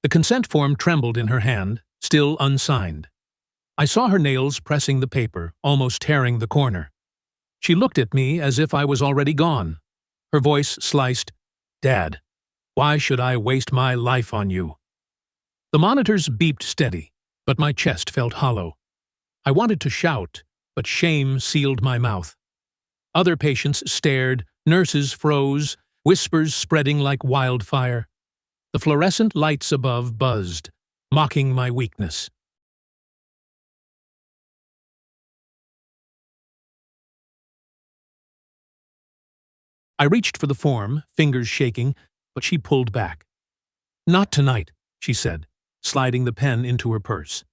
The consent form trembled in her hand, still unsigned. I saw her nails pressing the paper, almost tearing the corner. She looked at me as if I was already gone. Her voice sliced, "Dad, why should I waste my life on you?" The monitors beeped steady, but my chest felt hollow. I wanted to shout, but shame sealed my mouth. Other patients stared, nurses froze, whispers spreading like wildfire. The fluorescent lights above buzzed, mocking my weakness. I reached for the form, fingers shaking, but she pulled back. "Not tonight," she said, sliding the pen into her purse.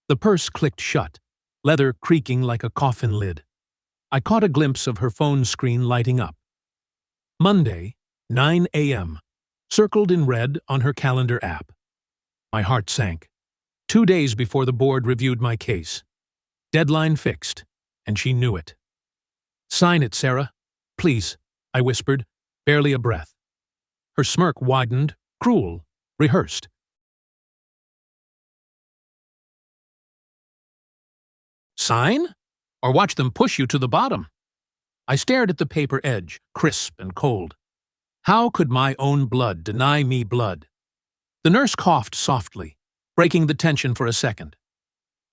The purse clicked shut, leather creaking like a coffin lid. I caught a glimpse of her phone screen lighting up. Monday, 9 a.m., circled in red on her calendar app. My heart sank. 2 days before the board reviewed my case. Deadline fixed, and she knew it. "Sign it, Sarah. Please," I whispered, barely a breath. Her smirk widened, cruel, rehearsed. "Sign? Or watch them push you to the bottom?" I stared at the paper edge, crisp and cold. How could my own blood deny me blood? The nurse coughed softly, breaking the tension for a second.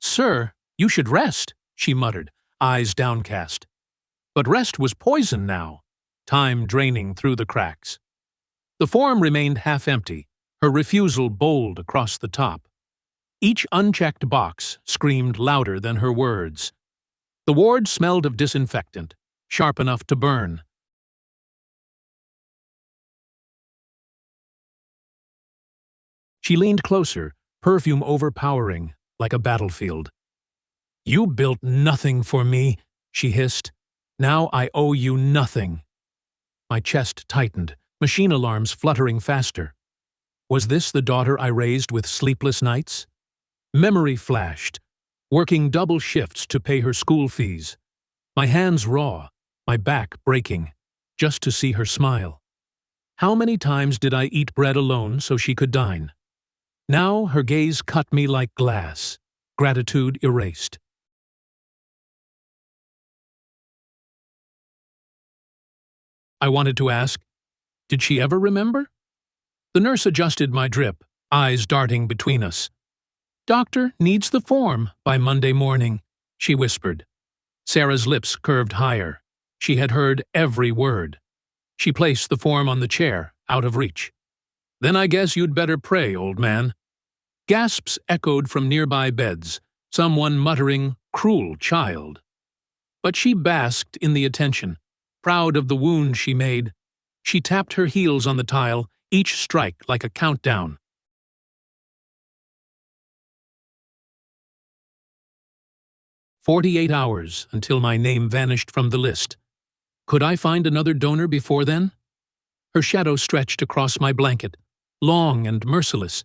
"Sir, you should rest," she muttered, eyes downcast. But rest was poison now, time draining through the cracks. The form remained half-empty, her refusal bold across the top. Each unchecked box screamed louder than her words. The ward smelled of disinfectant, sharp enough to burn. She leaned closer, perfume overpowering, like a battlefield. "You built nothing for me," she hissed. "Now I owe you nothing." My chest tightened, machine alarms fluttering faster. Was this the daughter I raised with sleepless nights? Memory flashed, working double shifts to pay her school fees. My hands raw, my back breaking, just to see her smile. How many times did I eat bread alone so she could dine? Now her gaze cut me like glass, gratitude erased. I wanted to ask, did she ever remember? The nurse adjusted my drip, eyes darting between us. "Doctor needs the form by Monday morning," she whispered. Sarah's lips curved higher. She had heard every word. She placed the form on the chair, out of reach. "Then I guess you'd better pray, old man." Gasps echoed from nearby beds, someone muttering, "Cruel child." But she basked in the attention, proud of the wound she made. She tapped her heels on the tile, each strike like a countdown. "48 hours until my name vanished from the list. Could I find another donor before then?" Her shadow stretched across my blanket, long and merciless.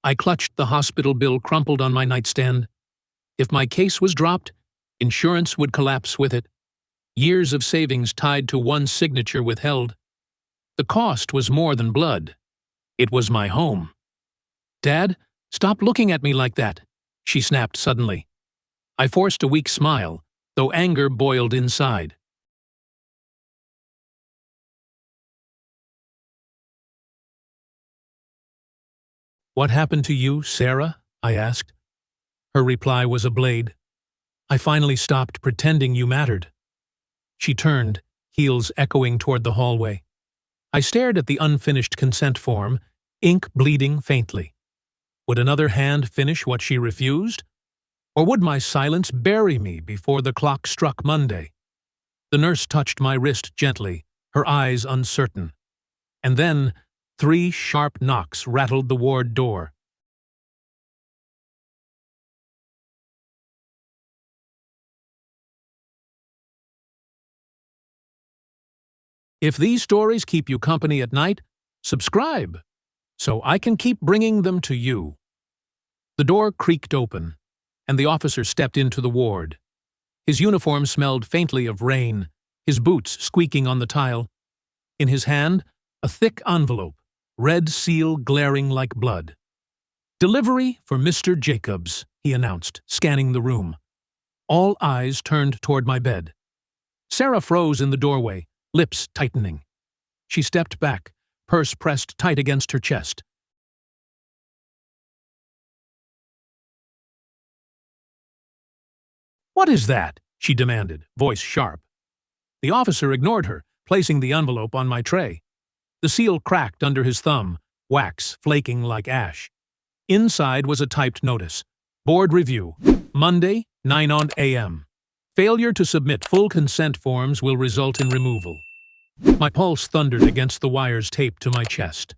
I clutched the hospital bill crumpled on my nightstand. If my case was dropped, insurance would collapse with it. Years of savings tied to one signature withheld. The cost was more than blood. It was my home. "Dad, stop looking at me like that," she snapped suddenly. I forced a weak smile, though anger boiled inside. "What happened to you, Sarah?" I asked. Her reply was a blade. "I finally stopped pretending you mattered." She turned, heels echoing toward the hallway. I stared at the unfinished consent form, ink bleeding faintly. Would another hand finish what she refused? Or would my silence bury me before the clock struck Monday? The nurse touched my wrist gently, her eyes uncertain. And then 3 sharp knocks rattled the ward door. If these stories keep you company at night, subscribe, so I can keep bringing them to you. The door creaked open, and the officer stepped into the ward. His uniform smelled faintly of rain, his boots squeaking on the tile. In his hand, a thick envelope, red seal glaring like blood. Delivery for Mr. Jacobs, he announced, scanning the room. All eyes turned toward my bed. Sarah froze in the doorway, lips tightening. She stepped back, purse pressed tight against her chest. "What is that?" she demanded, voice sharp. The officer ignored her, placing the envelope on my tray. The seal cracked under his thumb, wax flaking like ash. Inside was a typed notice. Board review. Monday, 9 a.m. Failure to submit full consent forms will result in removal. My pulse thundered against the wires taped to my chest.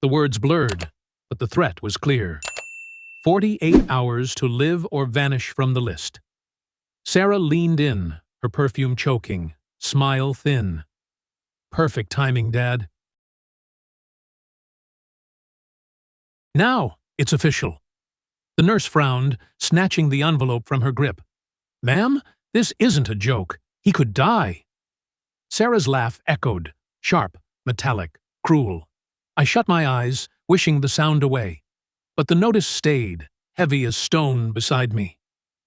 The words blurred, but the threat was clear. 48 hours to live or vanish from the list. Sarah leaned in, her perfume choking, smile thin. Perfect timing, Dad. Now, it's official. The nurse frowned, snatching the envelope from her grip. "Ma'am, this isn't a joke. He could die." Sarah's laugh echoed, sharp, metallic, cruel. I shut my eyes, wishing the sound away. But the notice stayed, heavy as stone beside me.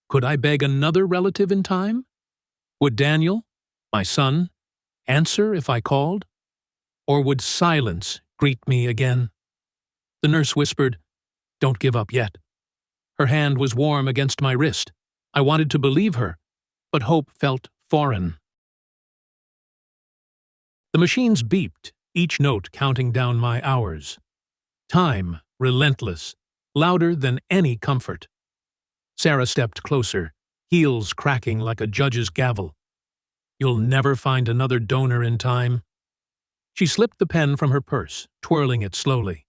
Could I beg another relative in time? Would Daniel, my son, answer if I called? Or would silence greet me again? The nurse whispered, "Don't give up yet." Her hand was warm against my wrist. I wanted to believe her, but hope felt foreign. The machines beeped, each note counting down my hours. Time, relentless, louder than any comfort. Sarah stepped closer, heels cracking like a judge's gavel. "You'll never find another donor in time." She slipped the pen from her purse, twirling it slowly.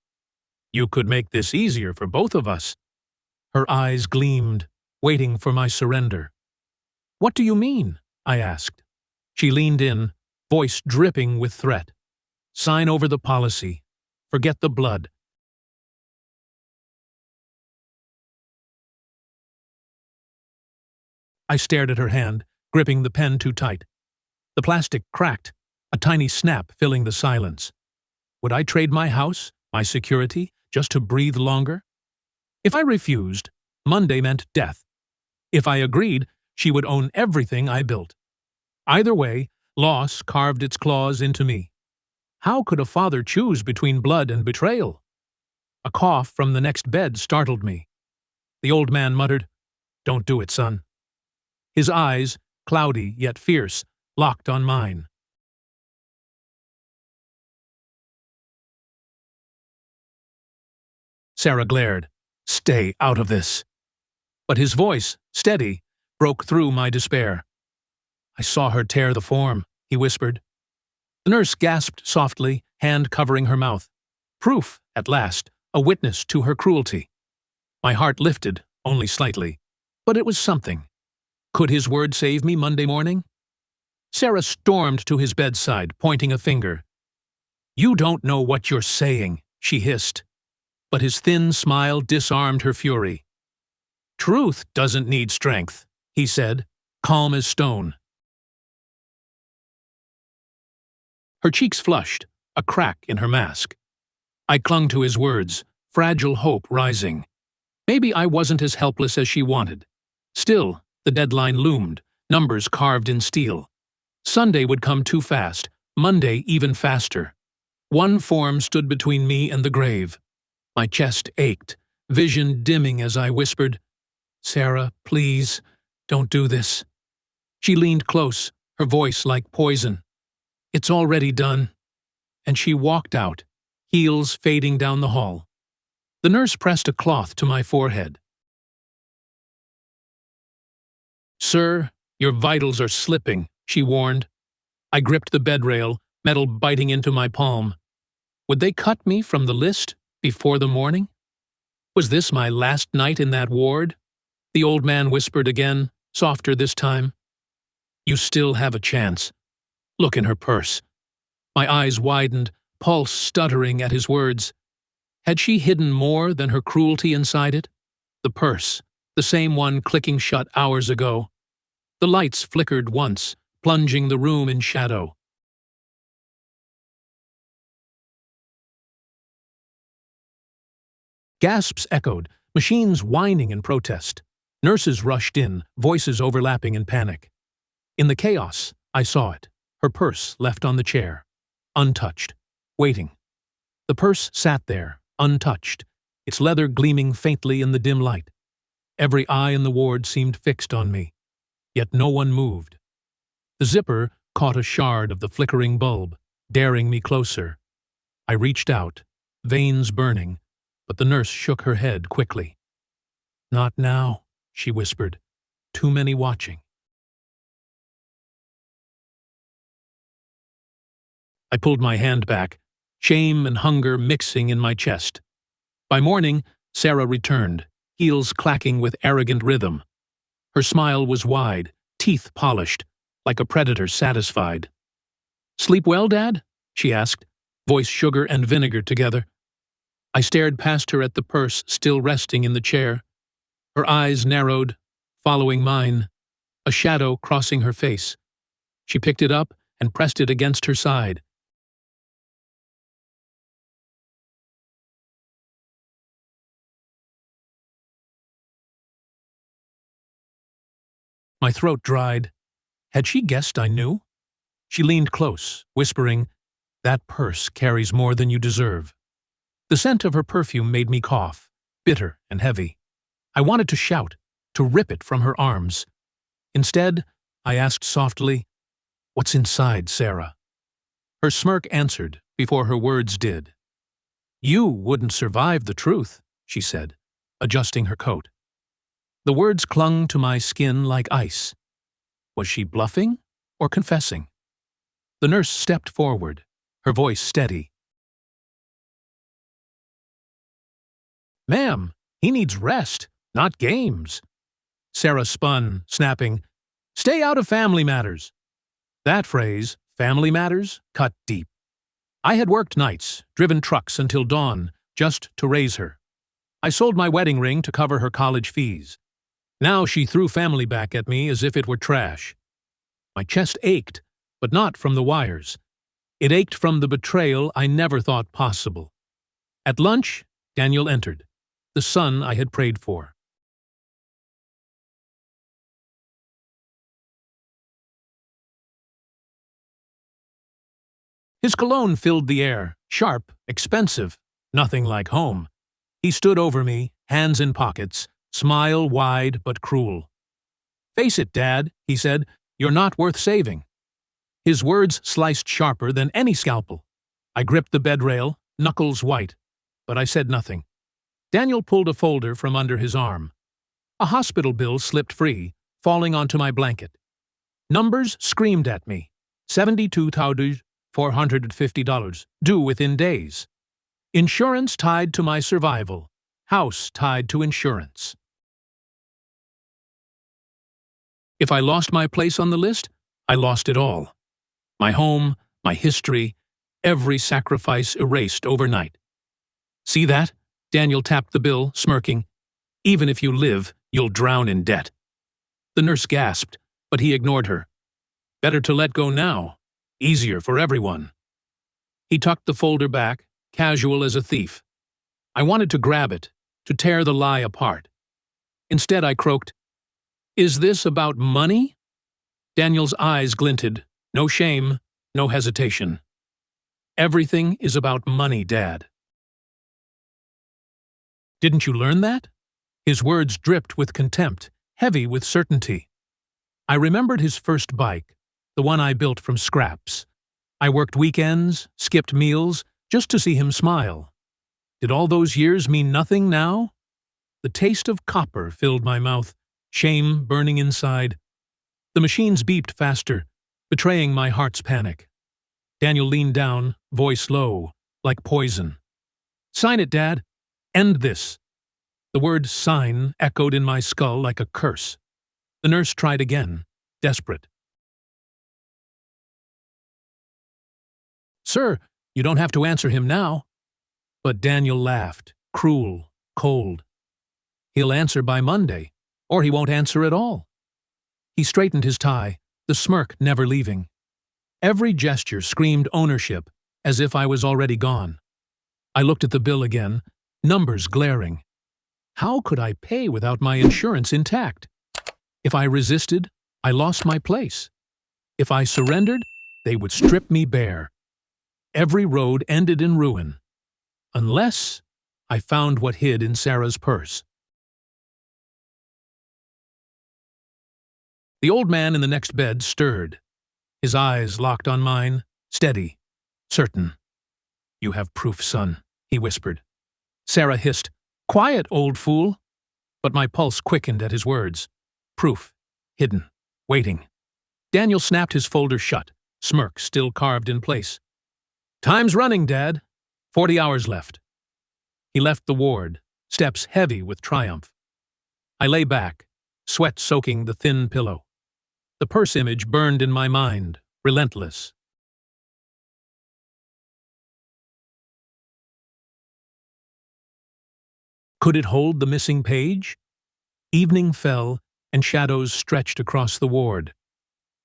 "You could make this easier for both of us." Her eyes gleamed, waiting for my surrender. "What do you mean?" I asked. She leaned in, voice dripping with threat. "Sign over the policy. Forget the blood." I stared at her hand, gripping the pen too tight. The plastic cracked, a tiny snap filling the silence. Would I trade my house, my security, just to breathe longer? If I refused, Monday meant death. If I agreed, she would own everything I built. Either way, loss carved its claws into me. How could a father choose between blood and betrayal? A cough from the next bed startled me. The old man muttered, "Don't do it, son." His eyes, cloudy yet fierce, locked on mine. Sarah glared, "Stay out of this." But his voice, steady, broke through my despair. "I saw her tear the form," he whispered. The nurse gasped softly, hand covering her mouth. Proof, at last, a witness to her cruelty. My heart lifted, only slightly, but it was something. Could his word save me Monday morning? Sarah stormed to his bedside, pointing a finger. "You don't know what you're saying," she hissed. But his thin smile disarmed her fury. "Truth doesn't need strength," he said, calm as stone. Her cheeks flushed, a crack in her mask. I clung to his words, fragile hope rising. Maybe I wasn't as helpless as she wanted. Still, the deadline loomed, numbers carved in steel. Sunday would come too fast, Monday even faster. One form stood between me and the grave. My chest ached, vision dimming as I whispered, "Sarah, please, don't do this." She leaned close, her voice like poison. "It's already done." And she walked out, heels fading down the hall. The nurse pressed a cloth to my forehead. "Sir, your vitals are slipping," she warned. I gripped the bed rail, metal biting into my palm. Would they cut me from the list before the morning? Was this my last night in that ward? The old man whispered again, softer this time. "You still have a chance. Look in her purse." My eyes widened, pulse stuttering at his words. Had she hidden more than her cruelty inside it? The purse, the same one clicking shut hours ago. The lights flickered once, plunging the room in shadow. Gasps echoed, machines whining in protest. Nurses rushed in, voices overlapping in panic. In the chaos, I saw it. Her purse left on the chair, untouched, waiting. The purse sat there, untouched, its leather gleaming faintly in the dim light. Every eye in the ward seemed fixed on me, yet no one moved. The zipper caught a shard of the flickering bulb, daring me closer. I reached out, veins burning, but the nurse shook her head quickly. "Not now," she whispered. "Too many watching." I pulled my hand back, shame and hunger mixing in my chest. By morning, Sarah returned, heels clacking with arrogant rhythm. Her smile was wide, teeth polished, like a predator satisfied. "Sleep well, Dad?" she asked, voice sugar and vinegar together. I stared past her at the purse still resting in the chair. Her eyes narrowed, following mine, a shadow crossing her face. She picked it up and pressed it against her side. My throat dried. Had she guessed I knew? She leaned close, whispering, "That purse carries more than you deserve." The scent of her perfume made me cough, bitter and heavy. I wanted to shout, to rip it from her arms. Instead, I asked softly, "What's inside, Sarah?" Her smirk answered before her words did. "You wouldn't survive the truth," she said, adjusting her coat. The words clung to my skin like ice. Was she bluffing or confessing? The nurse stepped forward, her voice steady. "Ma'am, he needs rest, not games." Sarah spun, snapping, "Stay out of family matters." That phrase, family matters, cut deep. I had worked nights, driven trucks until dawn, just to raise her. I sold my wedding ring to cover her college fees. Now she threw family back at me as if it were trash. My chest ached, but not from the wires. It ached from the betrayal I never thought possible. At lunch, Daniel entered, the son I had prayed for. His cologne filled the air, sharp, expensive, nothing like home. He stood over me, hands in pockets, smile wide but cruel. "Face it, Dad," he said, "you're not worth saving." His words sliced sharper than any scalpel. I gripped the bed rail, knuckles white, but I said nothing. Daniel pulled a folder from under his arm. A hospital bill slipped free, falling onto my blanket. Numbers screamed at me. $72,450, due within days. Insurance tied to my survival. House tied to insurance. If I lost my place on the list, I lost it all. My home, my history, every sacrifice erased overnight. "See that?" Daniel tapped the bill, smirking. "Even if you live, you'll drown in debt." The nurse gasped, but he ignored her. "Better to let go now. Easier for everyone." He tucked the folder back, casual as a thief. I wanted to grab it, to tear the lie apart. Instead, I croaked, "Is this about money?" Daniel's eyes glinted. No shame, no hesitation. "Everything is about money, Dad." "Didn't you learn that?" His words dripped with contempt, heavy with certainty. I remembered his first bike, the one I built from scraps. I worked weekends, skipped meals, just to see him smile. Did all those years mean nothing now? The taste of copper filled my mouth, shame burning inside. The machines beeped faster, betraying my heart's panic. Daniel leaned down, voice low, like poison. "Sign it, Dad. End this." The word sign echoed in my skull like a curse. The nurse tried again, desperate. "Sir, you don't have to answer him now." But Daniel laughed, cruel, cold. "He'll answer by Monday, or he won't answer at all." He straightened his tie, the smirk never leaving. Every gesture screamed ownership, as if I was already gone. I looked at the bill again, numbers glaring. How could I pay without my insurance intact? If I resisted, I lost my place. If I surrendered, they would strip me bare. Every road ended in ruin, unless I found what hid in Sarah's purse. The old man in the next bed stirred. His eyes locked on mine, steady, certain. "You have proof, son," he whispered. Sarah hissed, "Quiet, old fool!" But my pulse quickened at his words. Proof, hidden, waiting. Daniel snapped his folder shut, smirk still carved in place. "Time's running, Dad. 40 hours left." He left the ward, steps heavy with triumph. I lay back, sweat soaking the thin pillow. The purse image burned in my mind, relentless. Could it hold the missing page? Evening fell, and shadows stretched across the ward.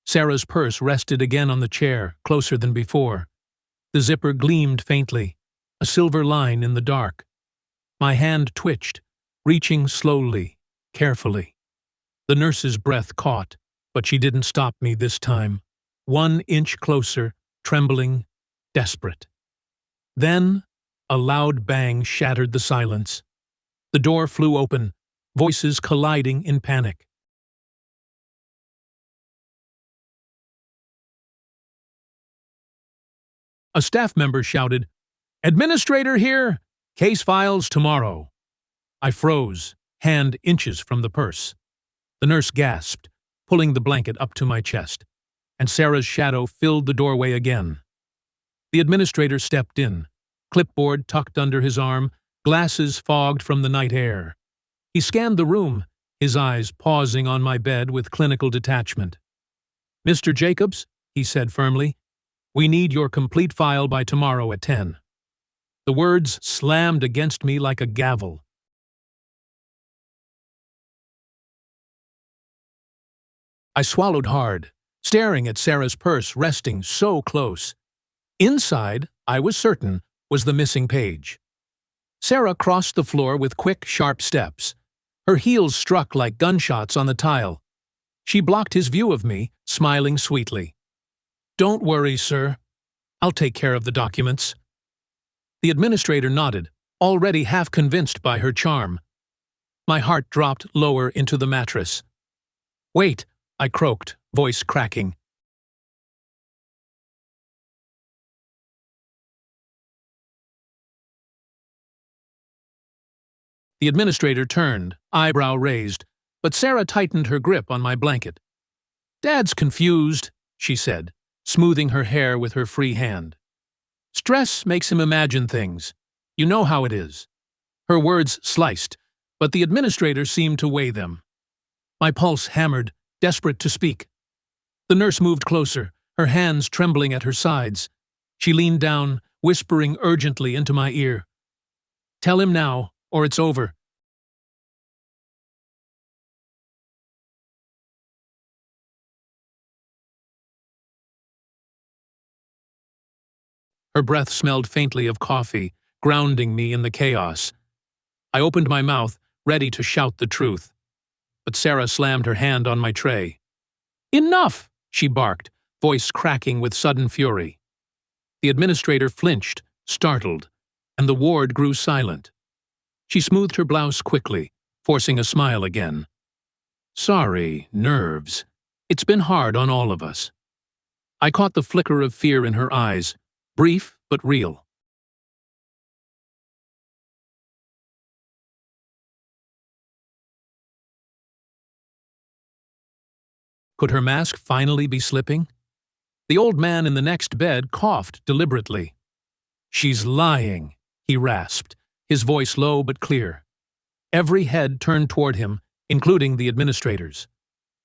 Sarah's purse rested again on the chair, closer than before. The zipper gleamed faintly, a silver line in the dark. My hand twitched, reaching slowly, carefully. The nurse's breath caught, but she didn't stop me this time. 1 inch closer, trembling, desperate. Then, a loud bang shattered the silence. The door flew open, voices colliding in panic. A staff member shouted, "Administrator here! Case files tomorrow." I froze, hand inches from the purse. The nurse gasped, pulling the blanket up to my chest, and Sarah's shadow filled the doorway again. The administrator stepped in, clipboard tucked under his arm, glasses fogged from the night air. He scanned the room, his eyes pausing on my bed with clinical detachment. "Mr. Jacobs," he said firmly, "we need your complete file by tomorrow at 10. The words slammed against me like a gavel. I swallowed hard, staring at Sarah's purse resting so close. Inside, I was certain, was the missing page. Sarah crossed the floor with quick, sharp steps. Her heels struck like gunshots on the tile. She blocked his view of me, smiling sweetly. "Don't worry, sir. I'll take care of the documents." The administrator nodded, already half convinced by her charm. My heart dropped lower into the mattress. "Wait," I croaked, voice cracking. The administrator turned, eyebrow raised, but Sarah tightened her grip on my blanket. "Dad's confused," she said, smoothing her hair with her free hand. "Stress makes him imagine things. You know how it is." Her words sliced, but the administrator seemed to weigh them. My pulse hammered, desperate to speak. The nurse moved closer, her hands trembling at her sides. She leaned down, whispering urgently into my ear. "Tell him now, or it's over." Her breath smelled faintly of coffee, grounding me in the chaos. I opened my mouth, ready to shout the truth. But Sarah slammed her hand on my tray. "Enough!" she barked, voice cracking with sudden fury. The administrator flinched, startled, and the ward grew silent. She smoothed her blouse quickly, forcing a smile again. "Sorry, nerves. It's been hard on all of us." I caught the flicker of fear in her eyes, brief but real. Could her mask finally be slipping? The old man in the next bed coughed deliberately. "She's lying," he rasped, his voice low but clear. Every head turned toward him, including the administrators.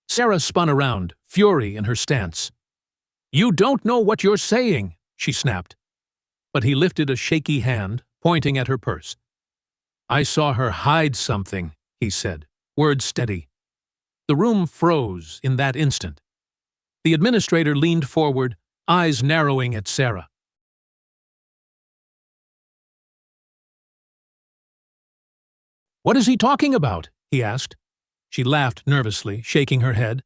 Sarah spun around, fury in her stance. "You don't know what you're saying," she snapped. But he lifted a shaky hand, pointing at her purse. "I saw her hide something," he said, words steady. The room froze in that instant. The administrator leaned forward, eyes narrowing at Sarah. What is he talking about? He asked. She laughed nervously, shaking her head.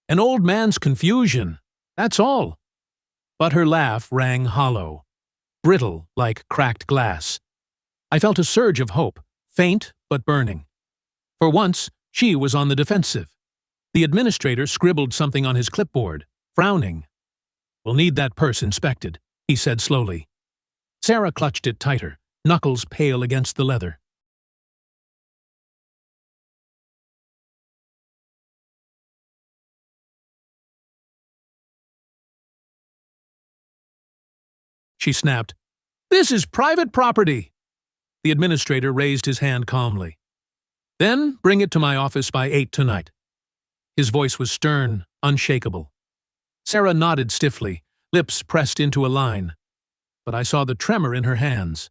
An old man's confusion, that's all. But her laugh rang hollow, brittle like cracked glass. I felt a surge of hope, faint but burning. For once, she was on the defensive. The administrator scribbled something on his clipboard, frowning. We'll need that purse inspected, he said slowly. Sarah clutched it tighter, knuckles pale against the leather. She snapped, "This is private property." The administrator raised his hand calmly. Then bring it to my office by 8 tonight. His voice was stern, unshakable. Sarah nodded stiffly, lips pressed into a line. But I saw the tremor in her hands.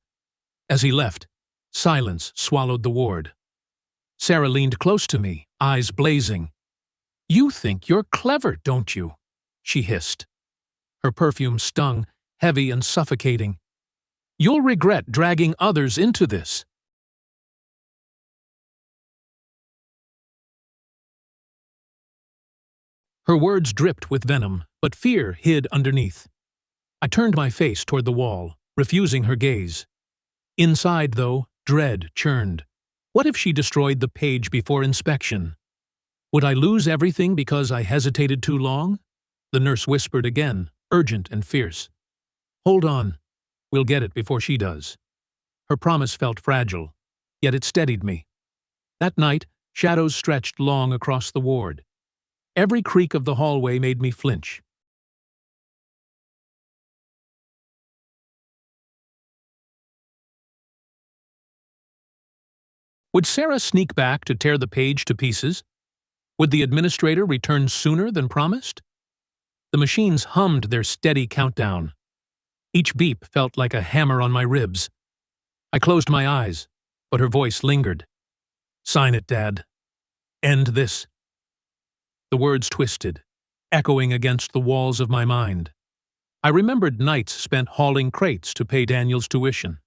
As he left, silence swallowed the ward. Sarah leaned close to me, eyes blazing. "You think you're clever, don't you?" she hissed. Her perfume stung, heavy and suffocating. "You'll regret dragging others into this." Her words dripped with venom, but fear hid underneath. I turned my face toward the wall, refusing her gaze. Inside, though, dread churned. What if she destroyed the page before inspection? Would I lose everything because I hesitated too long? The nurse whispered again, urgent and fierce. Hold on. We'll get it before she does. Her promise felt fragile, yet it steadied me. That night, shadows stretched long across the ward. Every creak of the hallway made me flinch. Would Sarah sneak back to tear the page to pieces? Would the administrator return sooner than promised? The machines hummed their steady countdown. Each beep felt like a hammer on my ribs. I closed my eyes, but her voice lingered. Sign it, Dad. End this. The words twisted, echoing against the walls of my mind. I remembered nights spent hauling crates to pay Daniel's tuition.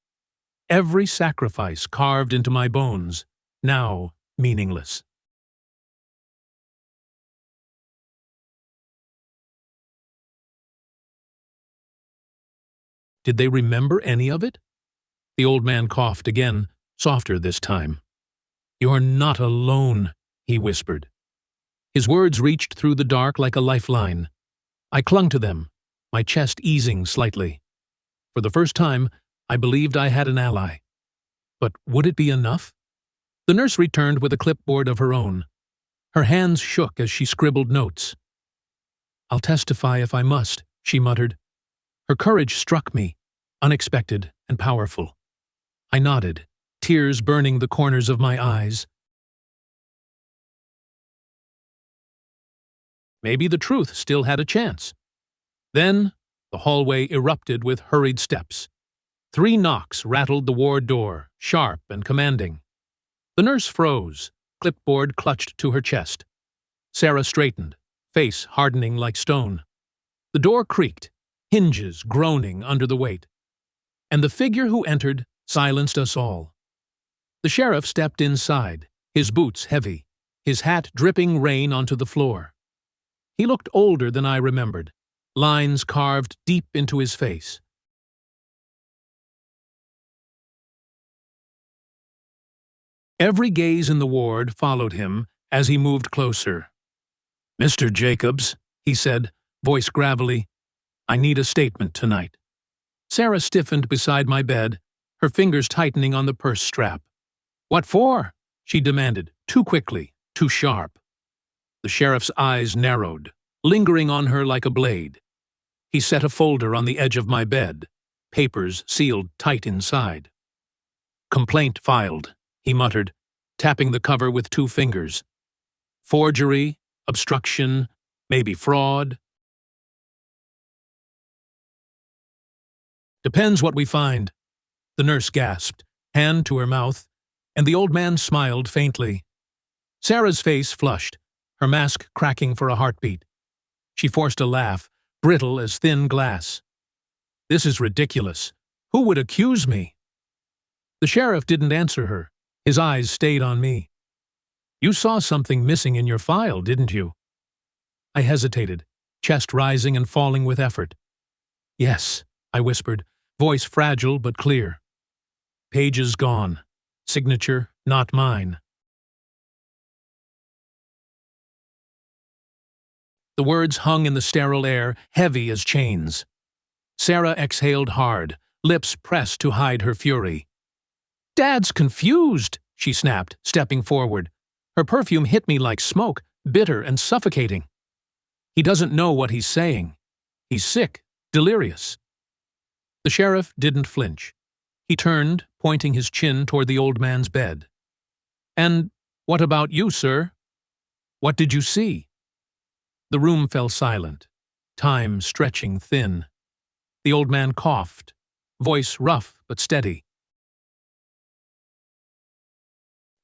Every sacrifice carved into my bones, now meaningless. Did they remember any of it? The old man coughed again, softer this time. You're not alone, he whispered. His words reached through the dark like a lifeline. I clung to them, my chest easing slightly. For the first time, I believed I had an ally. But would it be enough? The nurse returned with a clipboard of her own. Her hands shook as she scribbled notes. I'll testify if I must, she muttered. Her courage struck me, unexpected and powerful. I nodded, tears burning the corners of my eyes. Maybe the truth still had a chance. Then, the hallway erupted with hurried steps. 3 knocks rattled the ward door, sharp and commanding. The nurse froze, clipboard clutched to her chest. Sarah straightened, face hardening like stone. The door creaked, hinges groaning under the weight. And the figure who entered silenced us all. The sheriff stepped inside, his boots heavy, his hat dripping rain onto the floor. He looked older than I remembered, lines carved deep into his face. Every gaze in the ward followed him as he moved closer. Mr. Jacobs, he said, voice gravelly, I need a statement tonight. Sarah stiffened beside my bed, her fingers tightening on the purse strap. What for? She demanded, too quickly, too sharp. The sheriff's eyes narrowed, lingering on her like a blade. He set a folder on the edge of my bed, papers sealed tight inside. Complaint filed, he muttered, tapping the cover with 2 fingers. Forgery, obstruction, maybe fraud. Depends what we find. The nurse gasped, hand to her mouth, and the old man smiled faintly. Sarah's face flushed, her mask cracking for a heartbeat. She forced a laugh, brittle as thin glass. This is ridiculous. Who would accuse me? The sheriff didn't answer her, His eyes stayed on me. "You saw something missing in your file, didn't you?" I hesitated, chest rising and falling with effort. "Yes," I whispered, voice fragile but clear. "Pages gone. Signature not mine." The words hung in the sterile air, heavy as chains. Sarah exhaled hard, lips pressed to hide her fury. "Dad's confused," she snapped, stepping forward. Her perfume hit me like smoke, bitter and suffocating. "He doesn't know what he's saying. He's sick, delirious." The sheriff didn't flinch. He turned, pointing his chin toward the old man's bed. "And what about you, sir? What did you see?" The room fell silent, time stretching thin. The old man coughed, voice rough but steady.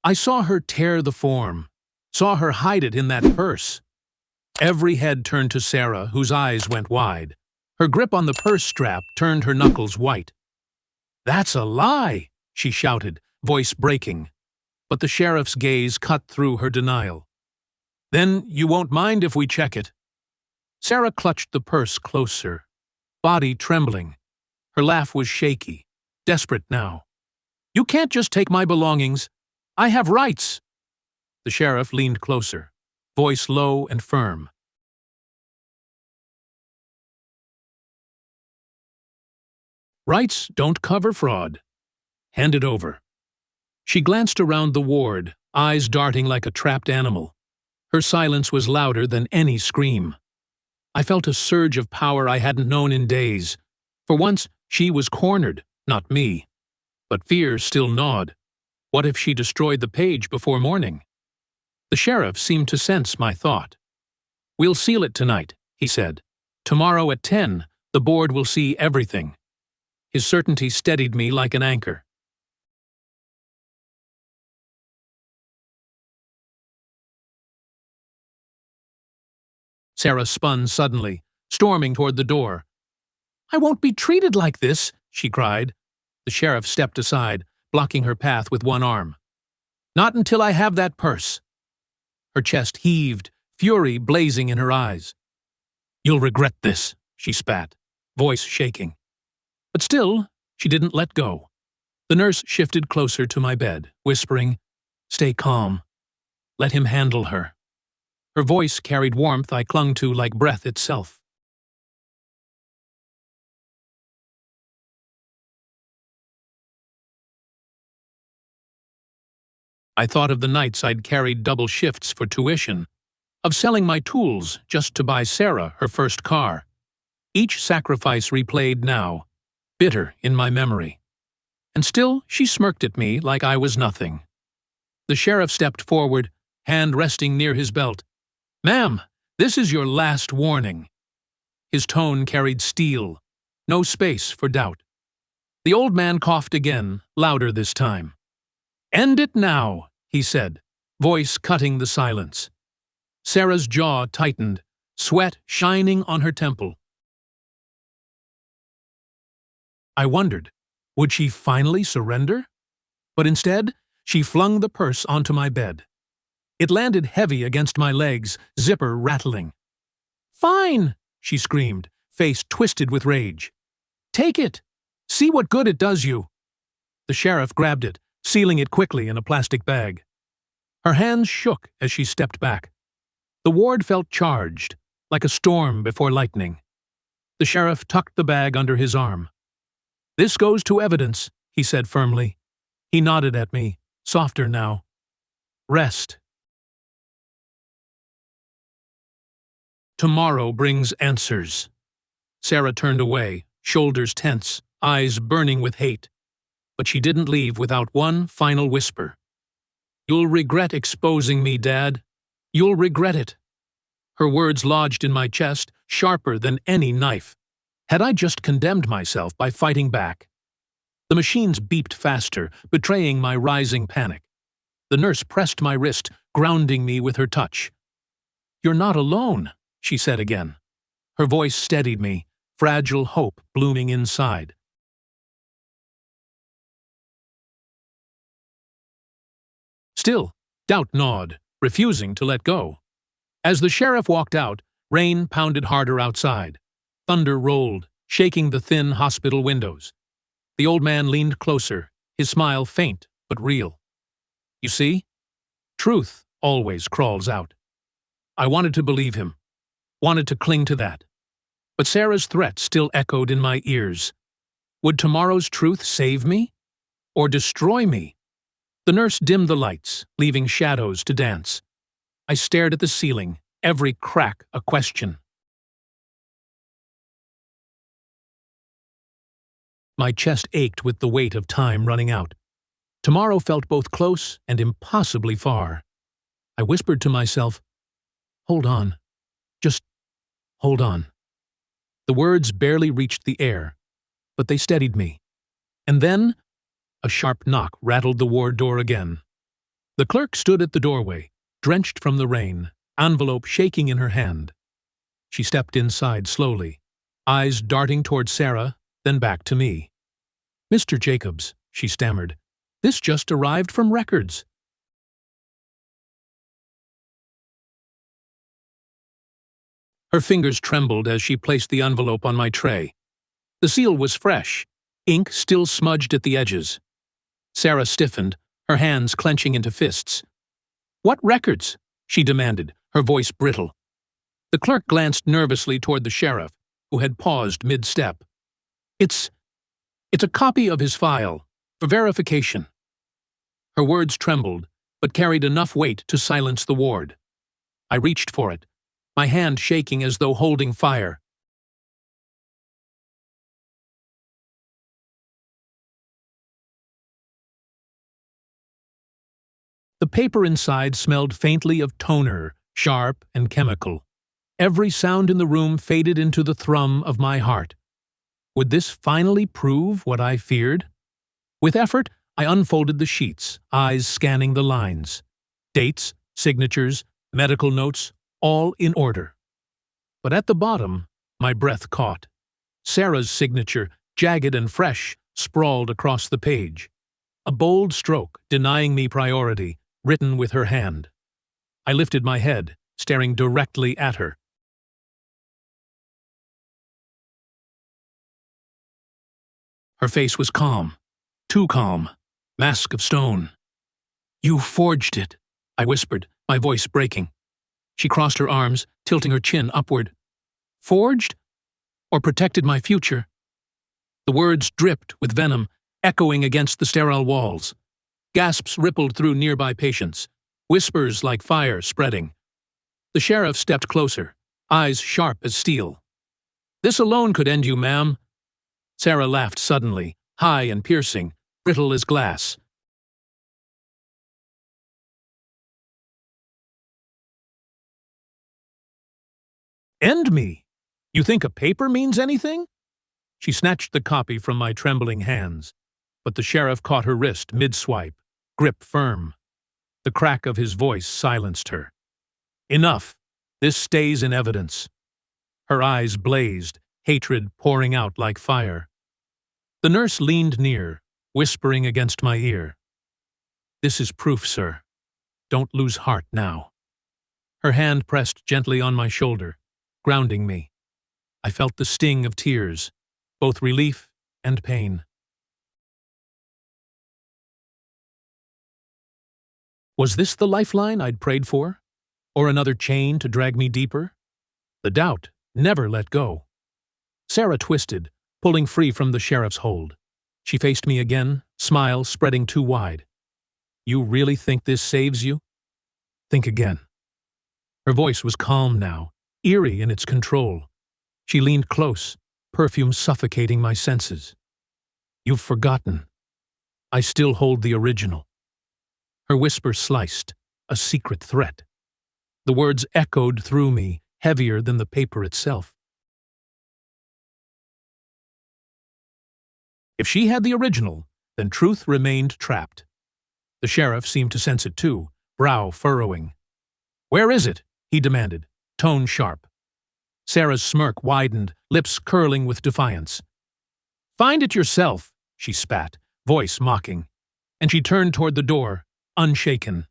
"I saw her tear the form, saw her hide it in that purse." Every head turned to Sarah, whose eyes went wide. Her grip on the purse strap turned her knuckles white. "That's a lie!" she shouted, voice breaking. But the sheriff's gaze cut through her denial. "Then you won't mind if we check it?" Sarah clutched the purse closer, body trembling. Her laugh was shaky, desperate now. "You can't just take my belongings. I have rights." The sheriff leaned closer, voice low and firm. "Rights don't cover fraud. Hand it over." She glanced around the ward, eyes darting like a trapped animal. Her silence was louder than any scream. I felt a surge of power I hadn't known in days. For once, she was cornered, not me. But fear still gnawed. What if she destroyed the page before morning? The sheriff seemed to sense my thought. "We'll seal it tonight," he said. "Tomorrow at 10, the board will see everything." His certainty steadied me like an anchor. Sarah spun suddenly, storming toward the door. "I won't be treated like this," she cried. The sheriff stepped aside, blocking her path with one arm. "Not until I have that purse." Her chest heaved, fury blazing in her eyes. "You'll regret this," she spat, voice shaking. But still, she didn't let go. The nurse shifted closer to my bed, whispering, "Stay calm. Let him handle her." Her voice carried warmth I clung to like breath itself. I thought of the nights I'd carried double shifts for tuition, of selling my tools just to buy Sarah her first car. Each sacrifice replayed now, bitter in my memory. And still she smirked at me like I was nothing. The sheriff stepped forward, hand resting near his belt. "Ma'am, this is your last warning." His tone carried steel, no space for doubt. The old man coughed again, louder this time. "End it now," he said, voice cutting the silence. Sarah's jaw tightened, sweat shining on her temple. I wondered, would she finally surrender? But instead, she flung the purse onto my bed. It landed heavy against my legs, zipper rattling. "Fine," she screamed, face twisted with rage. "Take it. See what good it does you." The sheriff grabbed it, sealing it quickly in a plastic bag. Her hands shook as she stepped back. The ward felt charged, like a storm before lightning. The sheriff tucked the bag under his arm. "This goes to evidence," he said firmly. He nodded at me, softer now. "Rest. Tomorrow brings answers." Sarah turned away, shoulders tense, eyes burning with hate. But she didn't leave without one final whisper. "You'll regret exposing me, Dad. You'll regret it." Her words lodged in my chest, sharper than any knife. Had I just condemned myself by fighting back? The machines beeped faster, betraying my rising panic. The nurse pressed my wrist, grounding me with her touch. "You're not alone," she said again. Her voice steadied me, fragile hope blooming inside. Still, doubt gnawed, refusing to let go. As the sheriff walked out, rain pounded harder outside. Thunder rolled, shaking the thin hospital windows. The old man leaned closer, his smile faint but real. You see? Truth always crawls out. I wanted to believe him, wanted to cling to that. But Sarah's threat still echoed in my ears. Would tomorrow's truth save me? Or destroy me? The nurse dimmed the lights, leaving shadows to dance. I stared at the ceiling, every crack a question. My chest ached with the weight of time running out. Tomorrow felt both close and impossibly far. I whispered to myself, "Hold on. Just hold on." The words barely reached the air, but they steadied me. And then, a sharp knock rattled the ward door again. The clerk stood at the doorway, drenched from the rain, envelope shaking in her hand. She stepped inside slowly, eyes darting toward Sarah, then back to me. "Mr. Jacobs," she stammered, "this just arrived from records." Her fingers trembled as she placed the envelope on my tray. The seal was fresh, ink still smudged at the edges. Sarah stiffened, her hands clenching into fists. "What records?" she demanded, her voice brittle. The clerk glanced nervously toward the sheriff, who had paused mid-step. It's a copy of his file, for verification." Her words trembled, but carried enough weight to silence the ward. I reached for it, my hand shaking as though holding fire. The paper inside smelled faintly of toner, sharp and chemical. Every sound in the room faded into the thrum of my heart. Would this finally prove what I feared? With effort, I unfolded the sheets, eyes scanning the lines. Dates, signatures, medical notes, all in order. But at the bottom, my breath caught. Sarah's signature, jagged and fresh, sprawled across the page. A bold stroke, denying me priority, written with her hand. I lifted my head, staring directly at her. Her face was calm, too calm, mask of stone. "You forged it," I whispered, my voice breaking. She crossed her arms, tilting her chin upward. "Forged? Or protected my future?" The words dripped with venom, echoing against the sterile walls. Gasps rippled through nearby patients, whispers like fire spreading. The sheriff stepped closer, eyes sharp as steel. "This alone could end you, ma'am." Sarah laughed suddenly, high and piercing, brittle as glass. "End me? You think a paper means anything?" She snatched the copy from my trembling hands, but the sheriff caught her wrist mid-swipe, grip firm. The crack of his voice silenced her. "Enough. This stays in evidence." Her eyes blazed, hatred pouring out like fire. The nurse leaned near, whispering against my ear. "This is proof, sir. Don't lose heart now." Her hand pressed gently on my shoulder, grounding me. I felt the sting of tears, both relief and pain. Was this the lifeline I'd prayed for? Or another chain to drag me deeper? The doubt never let go. Sarah twisted, pulling free from the sheriff's hold. She faced me again, smile spreading too wide. "You really think this saves you? Think again." Her voice was calm now, eerie in its control. She leaned close, perfume suffocating my senses. "You've forgotten. I still hold the original." Her whisper sliced, a secret threat. The words echoed through me, heavier than the paper itself. If she had the original, then truth remained trapped. The sheriff seemed to sense it too, brow furrowing. "Where is it?" he demanded, tone sharp. Sarah's smirk widened, lips curling with defiance. "Find it yourself," she spat, voice mocking. And she turned toward the door, unshaken.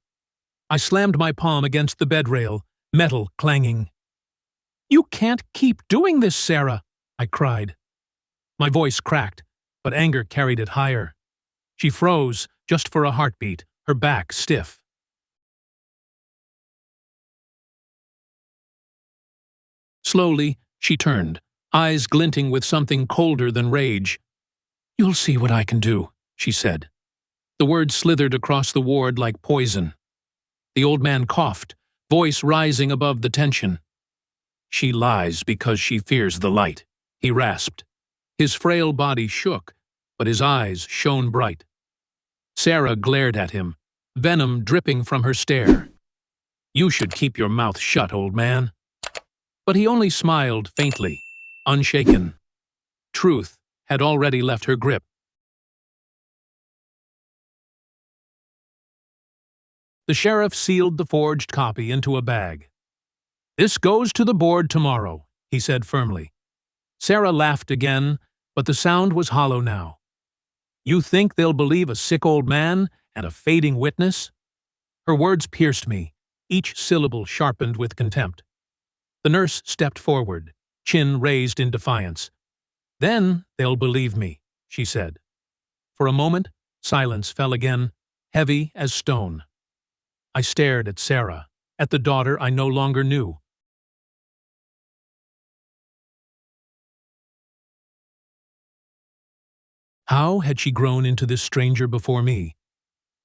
I slammed my palm against the bed rail, metal clanging. "You can't keep doing this, Sarah," I cried. My voice cracked, but anger carried it higher. She froze just for a heartbeat, her back stiff. Slowly, she turned, eyes glinting with something colder than rage. "You'll see what I can do," she said. The words slithered across the ward like poison. The old man coughed, voice rising above the tension. "She lies because she fears the light," he rasped. His frail body shook, but his eyes shone bright. Sarah glared at him, venom dripping from her stare. "You should keep your mouth shut, old man." But he only smiled faintly, unshaken. Truth had already left her grip. The sheriff sealed the forged copy into a bag. "This goes to the board tomorrow," he said firmly. Sarah laughed again, but the sound was hollow now. "You think they'll believe a sick old man and a fading witness?" Her words pierced me, each syllable sharpened with contempt. The nurse stepped forward, chin raised in defiance. "Then they'll believe me," she said. For a moment, silence fell again, heavy as stone. I stared at Sarah, at the daughter I no longer knew. How had she grown into this stranger before me?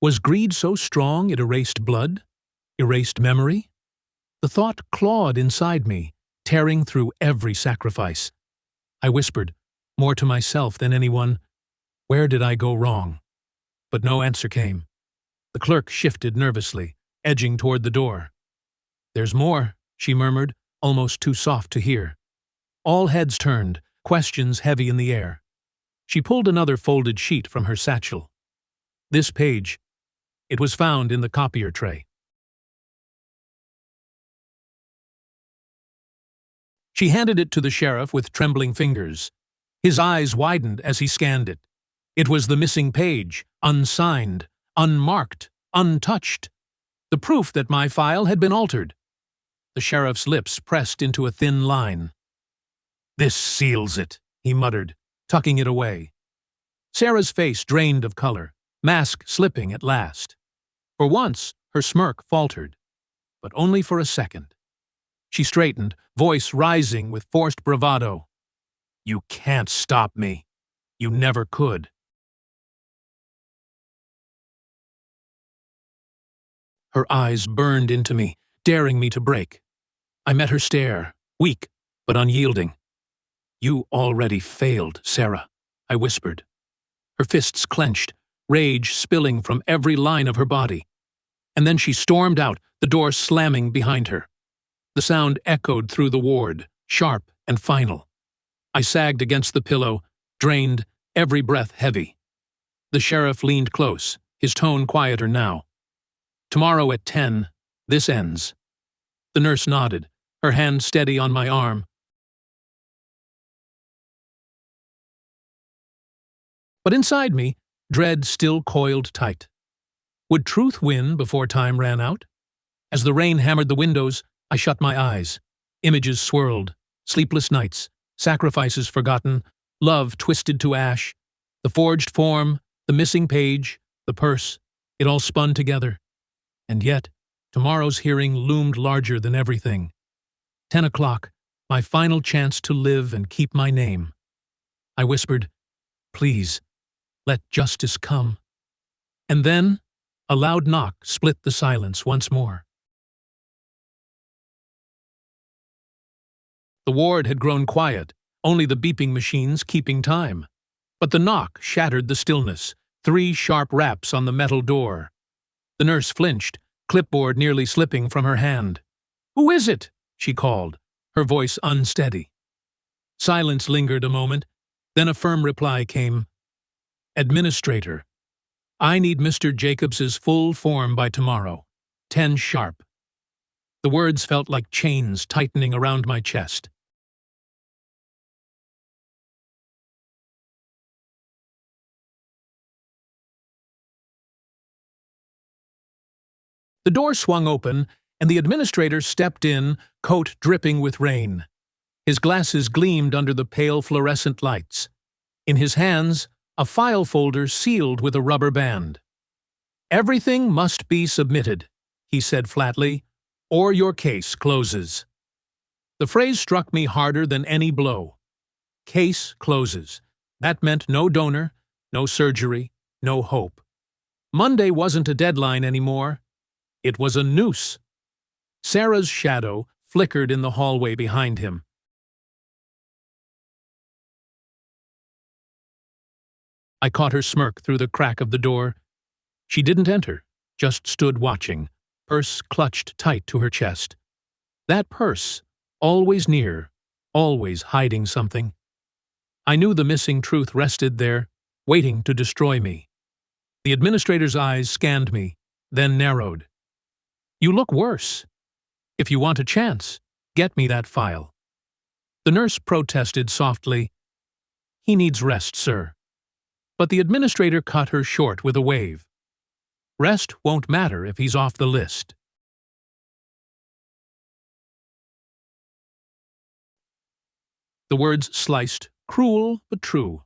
Was greed so strong it erased blood? Erased memory? The thought clawed inside me, tearing through every sacrifice. I whispered, more to myself than anyone, "Where did I go wrong?" But no answer came. The clerk shifted nervously, edging toward the door. "There's more," she murmured, almost too soft to hear. All heads turned, questions heavy in the air. She pulled another folded sheet from her satchel. This page. It was found in the copier tray. She handed it to the sheriff with trembling fingers. His eyes widened as he scanned it. It was the missing page, unsigned, unmarked, untouched. The proof that my file had been altered. The sheriff's lips pressed into a thin line. "This seals it," he muttered, tucking it away. Sarah's face drained of color, mask slipping at last. For once, her smirk faltered, but only for a second. She straightened, voice rising with forced bravado. "You can't stop me. You never could." Her eyes burned into me, daring me to break. I met her stare, weak but unyielding. "You already failed, Sarah," I whispered. Her fists clenched, rage spilling from every line of her body. And then she stormed out, the door slamming behind her. The sound echoed through the ward, sharp and final. I sagged against the pillow, drained, every breath heavy. The sheriff leaned close, his tone quieter now. "Tomorrow at 10, this ends." The nurse nodded, her hand steady on my arm. But inside me, dread still coiled tight. Would truth win before time ran out? As the rain hammered the windows, I shut my eyes. Images swirled, sleepless nights, sacrifices forgotten, love twisted to ash, the forged form, the missing page, the purse, it all spun together. And yet, tomorrow's hearing loomed larger than everything. 10 o'clock, my final chance to live and keep my name. I whispered, "Please, let justice come." And then, a loud knock split the silence once more. The ward had grown quiet, only the beeping machines keeping time. But the knock shattered the stillness, 3 sharp raps on the metal door. The nurse flinched, clipboard nearly slipping from her hand. "Who is it?" she called, her voice unsteady. Silence lingered a moment, then a firm reply came. "Administrator, I need Mr. Jacobs's full form by tomorrow, 10 sharp." The words felt like chains tightening around my chest. The door swung open, and the administrator stepped in, coat dripping with rain. His glasses gleamed under the pale fluorescent lights. In his hands, a file folder sealed with a rubber band. "Everything must be submitted," he said flatly, "or your case closes." The phrase struck me harder than any blow. Case closes. That meant no donor, no surgery, no hope. Monday wasn't a deadline anymore. It was a noose. Sarah's shadow flickered in the hallway behind him. I caught her smirk through the crack of the door. She didn't enter, just stood watching, purse clutched tight to her chest. That purse, always near, always hiding something. I knew the missing truth rested there, waiting to destroy me. The administrator's eyes scanned me, then narrowed. "You look worse. If you want a chance, get me that file." The nurse protested softly. "He needs rest, sir." But the administrator cut her short with a wave. "Rest won't matter if he's off the list." The words sliced, cruel but true.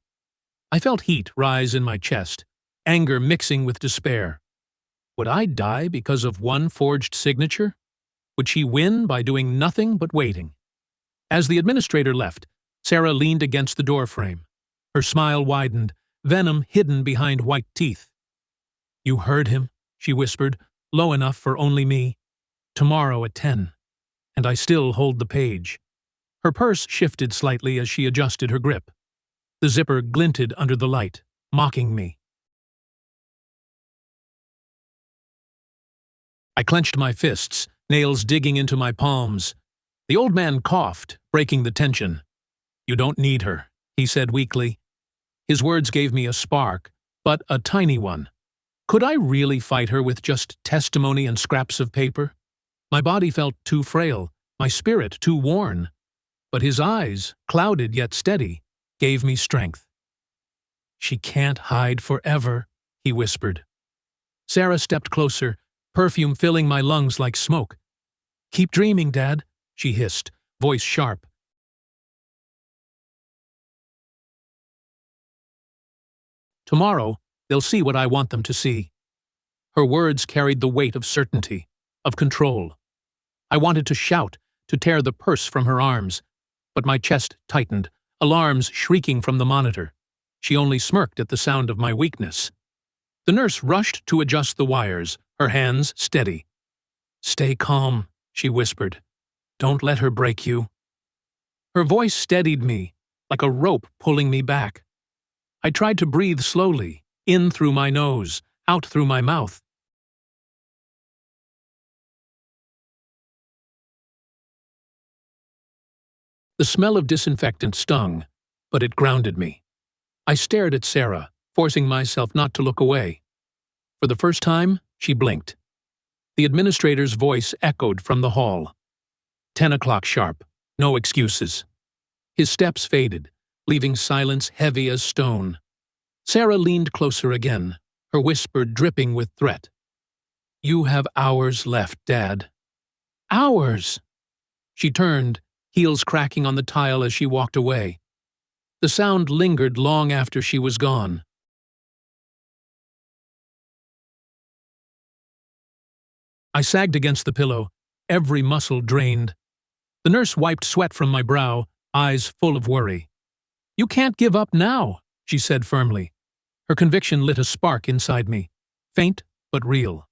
I felt heat rise in my chest, anger mixing with despair. Would I die because of one forged signature? Would she win by doing nothing but waiting? As the administrator left, Sarah leaned against the doorframe. Her smile widened, venom hidden behind white teeth. "You heard him," she whispered, low enough for only me. "Tomorrow at 10. And I still hold the page." Her purse shifted slightly as she adjusted her grip. The zipper glinted under the light, mocking me. I clenched my fists, nails digging into my palms. The old man coughed, breaking the tension. "You don't need her," he said weakly. His words gave me a spark, but a tiny one. Could I really fight her with just testimony and scraps of paper? My body felt too frail, my spirit too worn. But his eyes, clouded yet steady, gave me strength. "She can't hide forever," he whispered. Sarah stepped closer, perfume filling my lungs like smoke. "Keep dreaming, Dad," she hissed, voice sharp. "Tomorrow, they'll see what I want them to see." Her words carried the weight of certainty, of control. I wanted to shout, to tear the purse from her arms, but my chest tightened, alarms shrieking from the monitor. She only smirked at the sound of my weakness. The nurse rushed to adjust the wires, her hands steady. "Stay calm," she whispered. "Don't let her break you." Her voice steadied me, like a rope pulling me back. I tried to breathe slowly, in through my nose, out through my mouth. The smell of disinfectant stung, but it grounded me. I stared at Sarah, forcing myself not to look away. For the first time, she blinked. The administrator's voice echoed from the hall. 10 o'clock sharp, no excuses. His steps faded, leaving silence heavy as stone. Sarah leaned closer again, her whisper dripping with threat. "You have hours left, Dad." "Hours!" She turned, heels cracking on the tile as she walked away. The sound lingered long after she was gone. I sagged against the pillow, every muscle drained. The nurse wiped sweat from my brow, eyes full of worry. "You can't give up now," she said firmly. Her conviction lit a spark inside me, faint but real.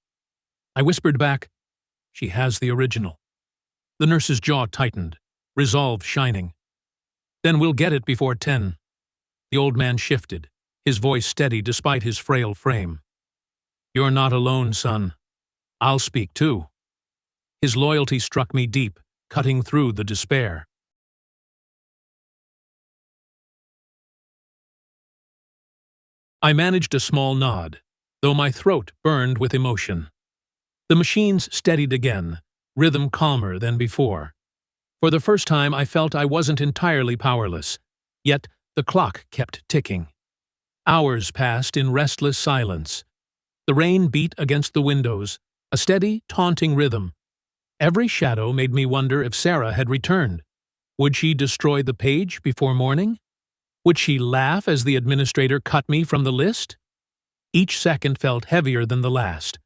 I whispered back, "She has the original." The nurse's jaw tightened, resolve shining. "Then we'll get it before 10. The old man shifted, his voice steady despite his frail frame. "You're not alone, son. I'll speak too." His loyalty struck me deep, cutting through the despair. I managed a small nod, though my throat burned with emotion. The machines steadied again, rhythm calmer than before. For the first time I felt I wasn't entirely powerless, yet the clock kept ticking. Hours passed in restless silence. The rain beat against the windows, a steady, taunting rhythm. Every shadow made me wonder if Sarah had returned. Would she destroy the page before morning? Would she laugh as the administrator cut me from the list? Each second felt heavier than the last.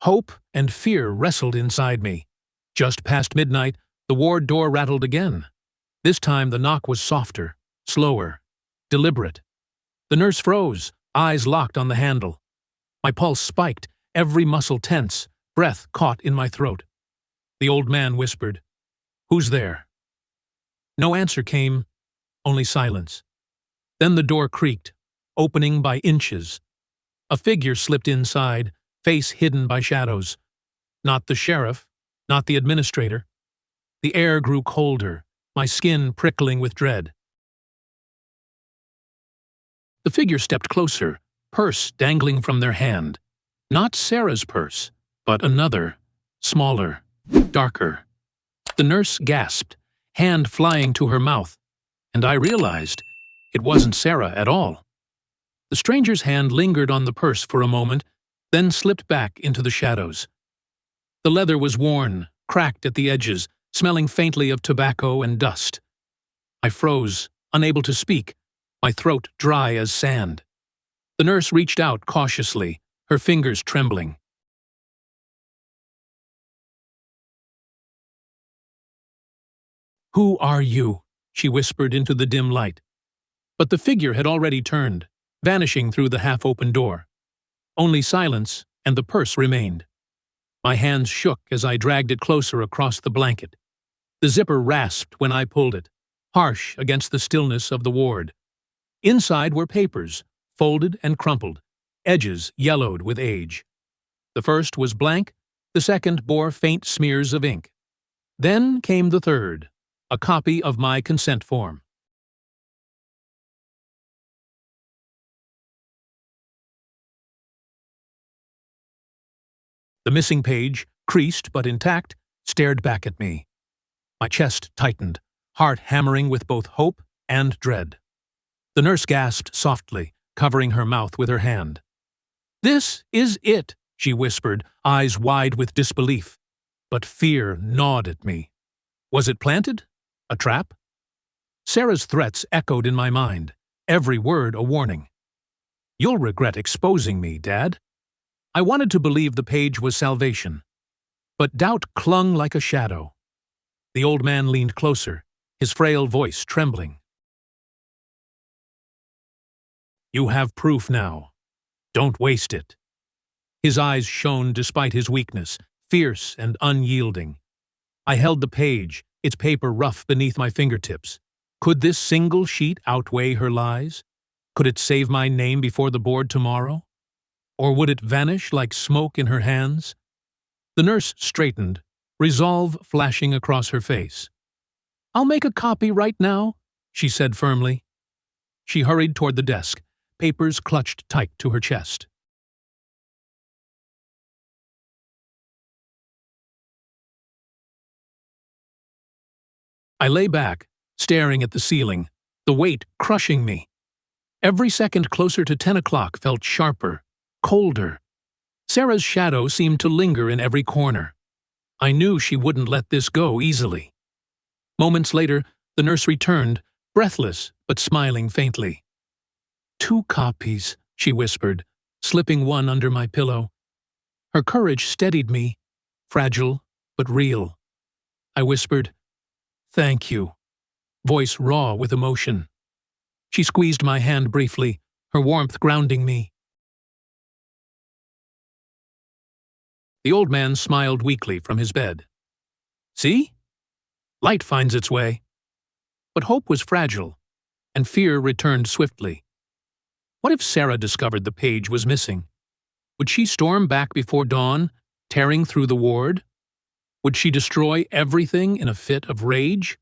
Hope and fear wrestled inside me. Just past midnight, the ward door rattled again. This time the knock was softer, slower, deliberate. The nurse froze, eyes locked on the handle. My pulse spiked, every muscle tense, breath caught in my throat. The old man whispered, "Who's there?" No answer came, only silence. Then the door creaked, opening by inches. A figure slipped inside, face hidden by shadows. Not the sheriff, not the administrator. The air grew colder, my skin prickling with dread. The figure stepped closer, purse dangling from their hand. Not Sarah's purse, but another, smaller, darker. The nurse gasped, hand flying to her mouth, and I realized it wasn't Sarah at all. The stranger's hand lingered on the purse for a moment, then slipped back into the shadows. The leather was worn, cracked at the edges, smelling faintly of tobacco and dust. I froze, unable to speak, my throat dry as sand. The nurse reached out cautiously, her fingers trembling. "Who are you?" she whispered into the dim light. But the figure had already turned, vanishing through the half-open door. Only silence and the purse remained. My hands shook as I dragged it closer across the blanket. The zipper rasped when I pulled it, harsh against the stillness of the ward. Inside were papers, folded and crumpled, edges yellowed with age. The first was blank, the second bore faint smears of ink. Then came the third, a copy of my consent form. The missing page, creased but intact, stared back at me. My chest tightened, heart hammering with both hope and dread. The nurse gasped softly, covering her mouth with her hand. "This is it," she whispered, eyes wide with disbelief. But fear gnawed at me. Was it planted? A trap? Sarah's threats echoed in my mind, every word a warning. "You'll regret exposing me, Dad." I wanted to believe the page was salvation, but doubt clung like a shadow. The old man leaned closer, his frail voice trembling. "You have proof now. Don't waste it." His eyes shone despite his weakness, fierce and unyielding. I held the page, its paper rough beneath my fingertips. Could this single sheet outweigh her lies? Could it save my name before the board tomorrow? Or would it vanish like smoke in her hands? The nurse straightened, resolve flashing across her face. "I'll make a copy right now," she said firmly. She hurried toward the desk, papers clutched tight to her chest. I lay back, staring at the ceiling, the weight crushing me. Every second closer to 10 o'clock felt sharper, colder. Sarah's shadow seemed to linger in every corner. I knew she wouldn't let this go easily. Moments later, the nurse returned, breathless but smiling faintly. "2 copies," she whispered, slipping one under my pillow. Her courage steadied me, fragile but real. I whispered, "Thank you," voice raw with emotion. She squeezed my hand briefly, her warmth grounding me. The old man smiled weakly from his bed. "See? Light finds its way." But hope was fragile, and fear returned swiftly. What if Sarah discovered the page was missing? Would she storm back before dawn, tearing through the ward? Would she destroy everything in a fit of rage?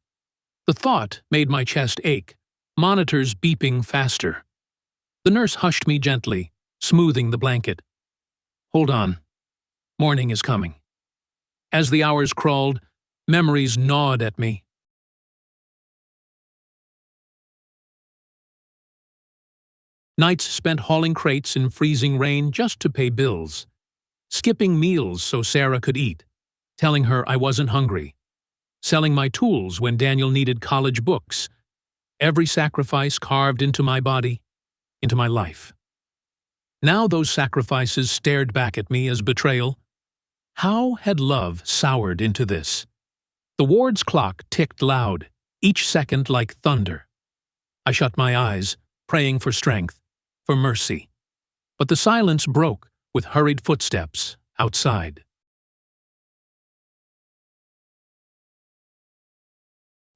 The thought made my chest ache, monitors beeping faster. The nurse hushed me gently, smoothing the blanket. "Hold on. Morning is coming." As the hours crawled, memories gnawed at me. Nights spent hauling crates in freezing rain just to pay bills. Skipping meals so Sarah could eat. Telling her I wasn't hungry. Selling my tools when Daniel needed college books. Every sacrifice carved into my body, into my life. Now those sacrifices stared back at me as betrayal. How had love soured into this? The ward's clock ticked loud, each second like thunder. I shut my eyes, praying for strength, for mercy. But the silence broke with hurried footsteps outside.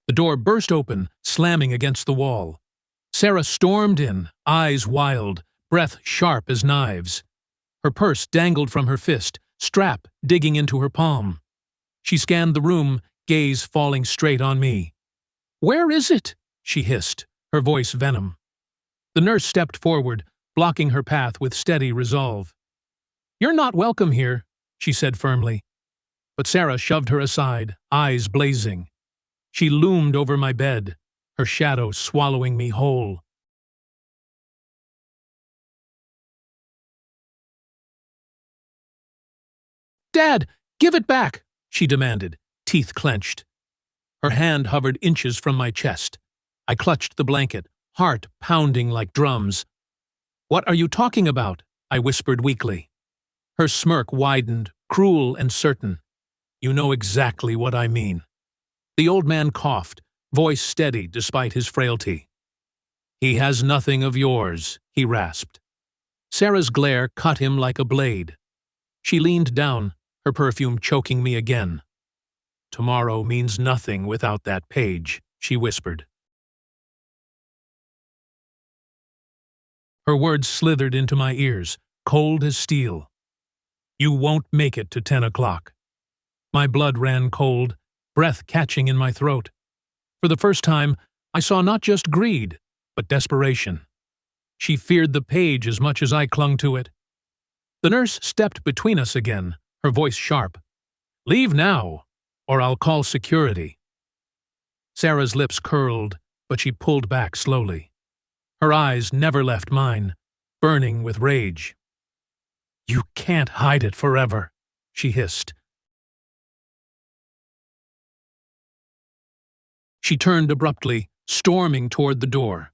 The door burst open, slamming against the wall. Sarah stormed in, eyes wild, breath sharp as knives. Her purse dangled from her fist, strap digging into her palm. She scanned the room, gaze falling straight on me. "Where is it?" she hissed, her voice venom. The nurse stepped forward, blocking her path with steady resolve. "You're not welcome here," she said firmly. But Sarah shoved her aside, eyes blazing. She loomed over my bed, her shadow swallowing me whole. "Dad, give it back!" she demanded, teeth clenched. Her hand hovered inches from my chest. I clutched the blanket, heart pounding like drums. "What are you talking about?" I whispered weakly. Her smirk widened, cruel and certain. "You know exactly what I mean." The old man coughed, voice steady despite his frailty. "He has nothing of yours," he rasped. Sarah's glare cut him like a blade. She leaned down, her perfume choking me again. "Tomorrow means nothing without that page," she whispered. Her words slithered into my ears, cold as steel. "You won't make it to 10 o'clock." My blood ran cold, breath catching in my throat. For the first time, I saw not just greed, but desperation. She feared the page as much as I clung to it. The nurse stepped between us again, her voice sharp. "Leave now, or I'll call security." Sarah's lips curled, but she pulled back slowly. Her eyes never left mine, burning with rage. "You can't hide it forever," she hissed. She turned abruptly, storming toward the door.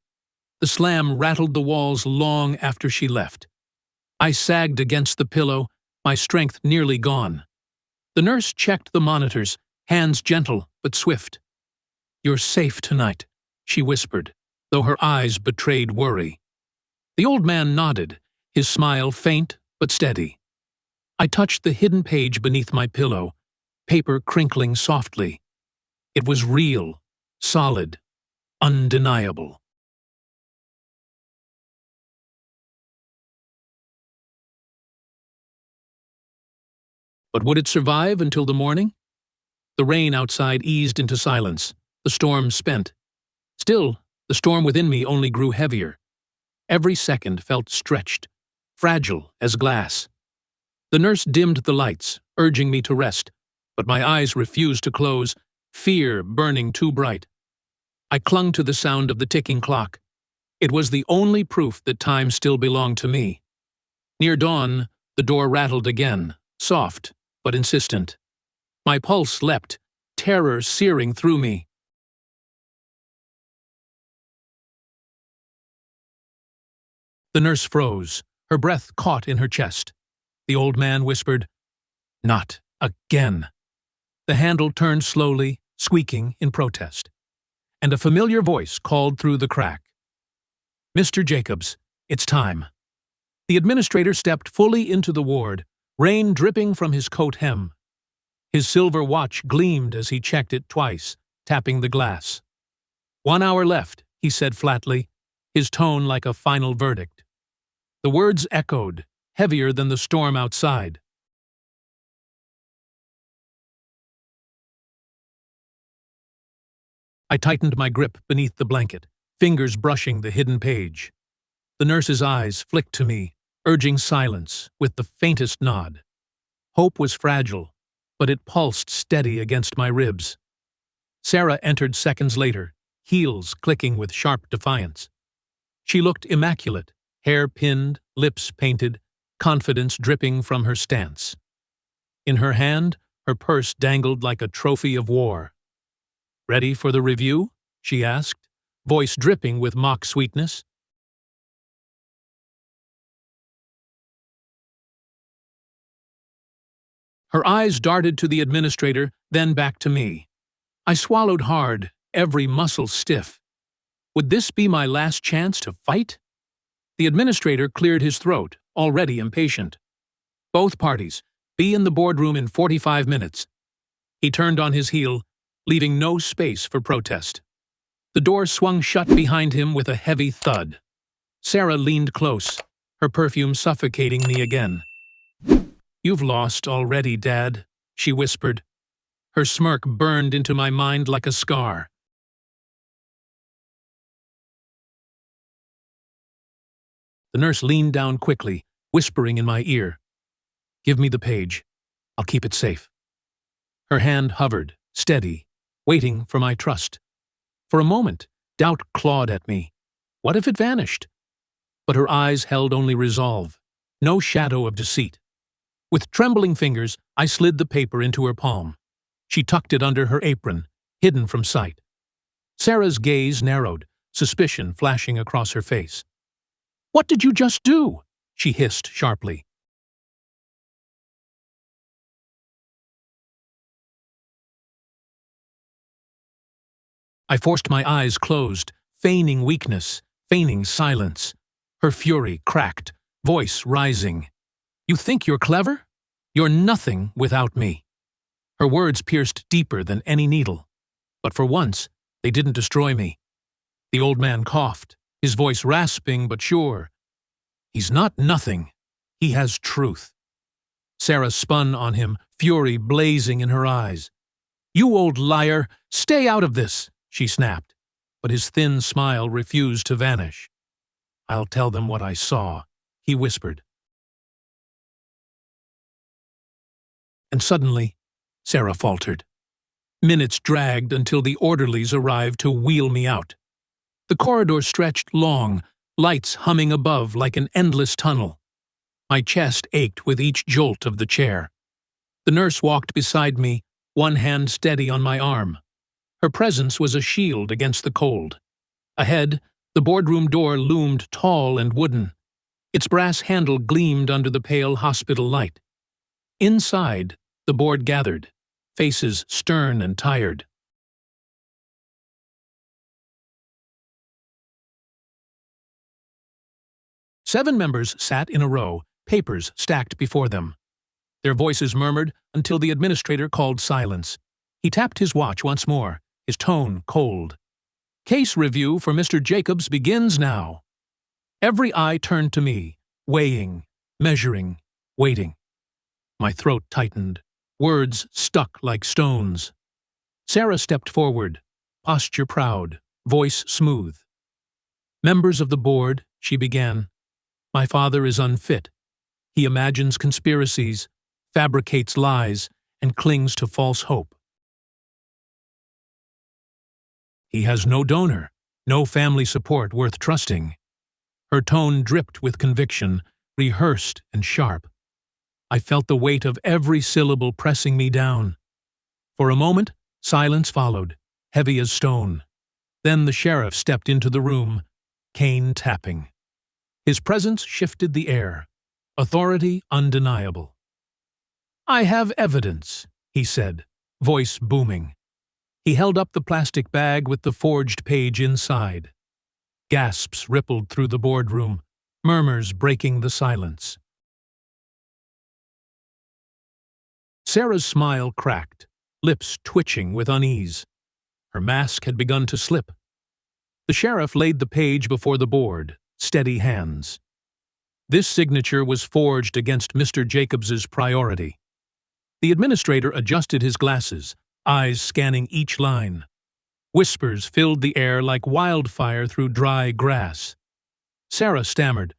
The slam rattled the walls long after she left. I sagged against the pillow, my strength nearly gone. The nurse checked the monitors, hands gentle but swift. "You're safe tonight," she whispered, though her eyes betrayed worry. The old man nodded, his smile faint but steady. I touched the hidden page beneath my pillow, paper crinkling softly. It was real, solid, undeniable. But would it survive until the morning? The rain outside eased into silence, the storm spent. Still, the storm within me only grew heavier. Every second felt stretched, fragile as glass. The nurse dimmed the lights, urging me to rest, but my eyes refused to close, fear burning too bright. I clung to the sound of the ticking clock. It was the only proof that time still belonged to me. Near dawn, the door rattled again, soft but insistent. My pulse leapt, terror searing through me. The nurse froze, her breath caught in her chest. The old man whispered, "Not again." The handle turned slowly, squeaking in protest. And a familiar voice called through the crack. "Mr. Jacobs, it's time." The administrator stepped fully into the ward, rain dripping from his coat hem. His silver watch gleamed as he checked it twice, tapping the glass. "1 hour left," he said flatly, his tone like a final verdict. The words echoed, heavier than the storm outside. I tightened my grip beneath the blanket, fingers brushing the hidden page. The nurse's eyes flicked to me, urging silence with the faintest nod. Hope was fragile, but it pulsed steady against my ribs. Sarah entered seconds later, heels clicking with sharp defiance. She looked immaculate, hair pinned, lips painted, confidence dripping from her stance. In her hand, her purse dangled like a trophy of war. "Ready for the review?" she asked, voice dripping with mock sweetness. Her eyes darted to the administrator, then back to me. I swallowed hard, every muscle stiff. Would this be my last chance to fight? The administrator cleared his throat, already impatient. "Both parties, be in the boardroom in 45 minutes. He turned on his heel, leaving no space for protest. The door swung shut behind him with a heavy thud. Sarah leaned close, her perfume suffocating me again. "You've lost already, Dad," she whispered. Her smirk burned into my mind like a scar. The nurse leaned down quickly, whispering in my ear. "Give me the page. I'll keep it safe." Her hand hovered, steady, waiting for my trust. For a moment, doubt clawed at me. What if it vanished? But her eyes held only resolve, no shadow of deceit. With trembling fingers, I slid the paper into her palm. She tucked it under her apron, hidden from sight. Sarah's gaze narrowed, suspicion flashing across her face. "What did you just do?" she hissed sharply. I forced my eyes closed, feigning weakness, feigning silence. Her fury cracked, voice rising. "You think you're clever? You're nothing without me." Her words pierced deeper than any needle. But for once, they didn't destroy me. The old man coughed, his voice rasping but sure. "He's not nothing. He has truth." Sarah spun on him, fury blazing in her eyes. "You old liar! Stay out of this!" she snapped, but his thin smile refused to vanish. "I'll tell them what I saw," he whispered. And suddenly, Sarah faltered. Minutes dragged until the orderlies arrived to wheel me out. The corridor stretched long, lights humming above like an endless tunnel. My chest ached with each jolt of the chair. The nurse walked beside me, one hand steady on my arm. Her presence was a shield against the cold. Ahead, the boardroom door loomed tall and wooden. Its brass handle gleamed under the pale hospital light. Inside, the board gathered, faces stern and tired. Seven members sat in a row, papers stacked before them. Their voices murmured until the administrator called silence. He tapped his watch once more, his tone cold. "Case review for Mr. Jacobs begins now." Every eye turned to me, weighing, measuring, waiting. My throat tightened, words stuck like stones. Sarah stepped forward, posture proud, voice smooth. "Members of the board," she began, "my father is unfit. He imagines conspiracies, fabricates lies, and clings to false hope. He has no donor, no family support worth trusting." Her tone dripped with conviction, rehearsed and sharp. I felt the weight of every syllable pressing me down. For a moment, silence followed, heavy as stone. Then the sheriff stepped into the room, cane tapping. His presence shifted the air, authority undeniable. "I have evidence," he said, voice booming. He held up the plastic bag with the forged page inside. Gasps rippled through the boardroom, murmurs breaking the silence. Sarah's smile cracked, lips twitching with unease. Her mask had begun to slip. The sheriff laid the page before the board, steady hands. This signature was forged against Mr. Jacobs's priority. The administrator adjusted his glasses, eyes scanning each line. Whispers filled the air like wildfire through dry grass. Sarah stammered,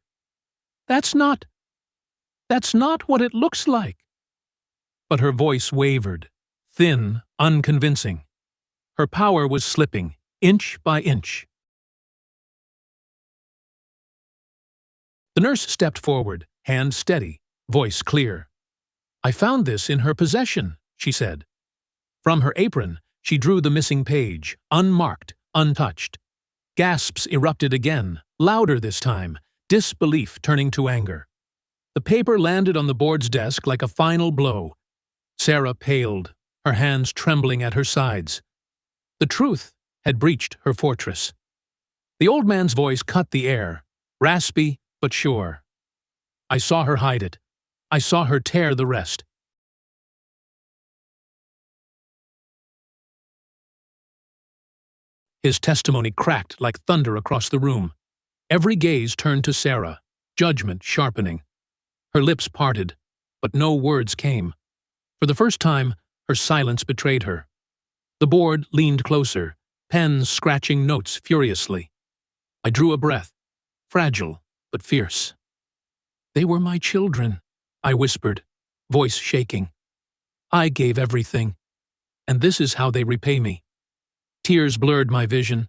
That's not what it looks like." But her voice wavered, thin, unconvincing. Her power was slipping, inch by inch. The nurse stepped forward, hand steady, voice clear. "I found this in her possession," she said. From her apron, she drew the missing page, unmarked, untouched. Gasps erupted again, louder this time, disbelief turning to anger. The paper landed on the board's desk like a final blow. Sarah paled, her hands trembling at her sides. The truth had breached her fortress. The old man's voice cut the air, raspy but sure. "I saw her hide it. I saw her tear the rest." His testimony cracked like thunder across the room. Every gaze turned to Sarah, judgment sharpening. Her lips parted, but no words came. For the first time, her silence betrayed her. The board leaned closer, pens scratching notes furiously. I drew a breath, fragile but fierce. "They were my children," I whispered, voice shaking. "I gave everything, and this is how they repay me." Tears blurred my vision,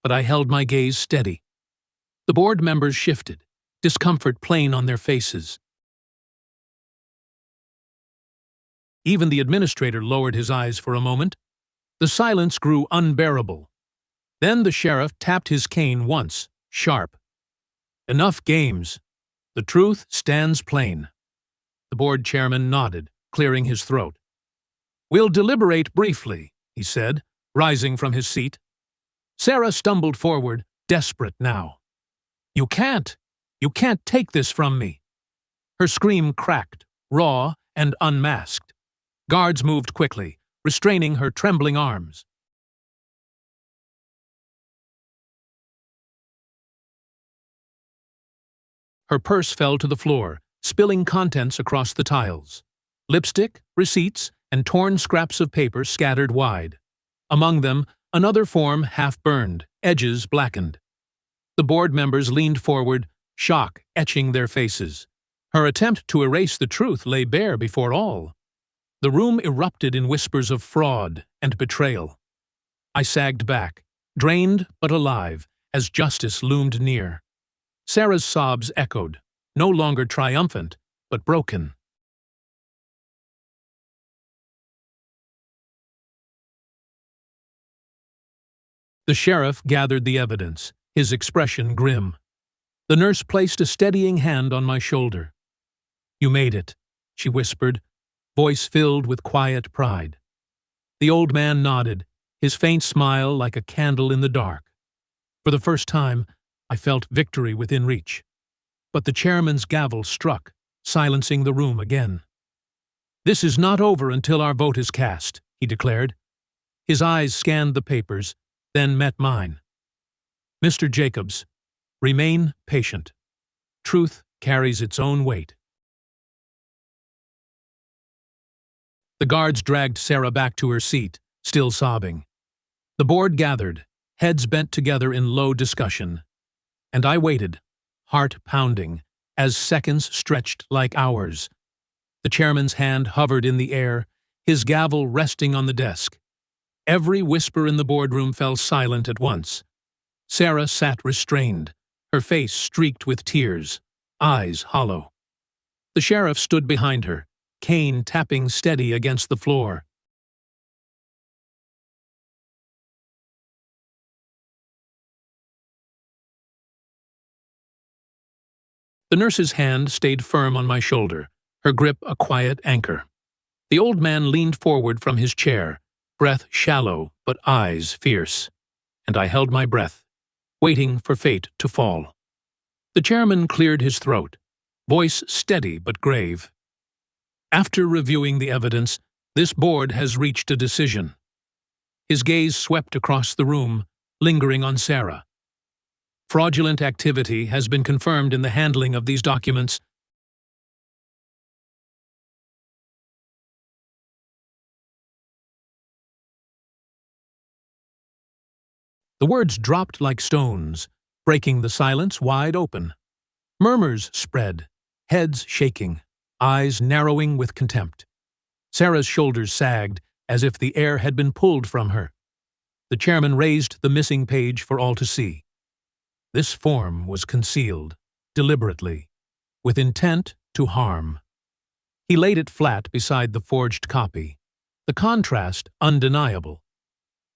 but I held my gaze steady. The board members shifted, discomfort plain on their faces. Even the administrator lowered his eyes for a moment. The silence grew unbearable. Then the sheriff tapped his cane once, sharp. "Enough games. The truth stands plain." The board chairman nodded, clearing his throat. "We'll deliberate briefly," he said, rising from his seat. Sarah stumbled forward, desperate now. You can't take this from me." Her scream cracked, raw and unmasked. Guards moved quickly, restraining her trembling arms. Her purse fell to the floor, spilling contents across the tiles. Lipstick, receipts, and torn scraps of paper scattered wide. Among them, another form half-burned, edges blackened. The board members leaned forward, shock etching their faces. Her attempt to erase the truth lay bare before all. The room erupted in whispers of fraud and betrayal. I sagged back, drained but alive, as justice loomed near. Sarah's sobs echoed, no longer triumphant, but broken. The sheriff gathered the evidence, his expression grim. The nurse placed a steadying hand on my shoulder. "You made it," she whispered, voice filled with quiet pride. The old man nodded, his faint smile like a candle in the dark. For the first time, I felt victory within reach. But the chairman's gavel struck, silencing the room again. "This is not over until our vote is cast," he declared. His eyes scanned the papers, then met mine. "Mr. Jacobs, remain patient. Truth carries its own weight." The guards dragged Sarah back to her seat, still sobbing. The board gathered, heads bent together in low discussion. And I waited, heart pounding, as seconds stretched like hours. The chairman's hand hovered in the air, his gavel resting on the desk. Every whisper in the boardroom fell silent at once. Sarah sat restrained, her face streaked with tears, eyes hollow. The sheriff stood behind her, cane tapping steady against the floor. The nurse's hand stayed firm on my shoulder, her grip a quiet anchor. The old man leaned forward from his chair, breath shallow but eyes fierce, and I held my breath, waiting for fate to fall. The chairman cleared his throat, voice steady but grave. "After reviewing the evidence, this board has reached a decision." His gaze swept across the room, lingering on Sarah. "Fraudulent activity has been confirmed in the handling of these documents." The words dropped like stones, breaking the silence wide open. Murmurs spread, heads shaking, eyes narrowing with contempt. Sarah's shoulders sagged, as if the air had been pulled from her. The chairman raised the missing page for all to see. This form was concealed, deliberately, with intent to harm. He laid it flat beside the forged copy, the contrast undeniable.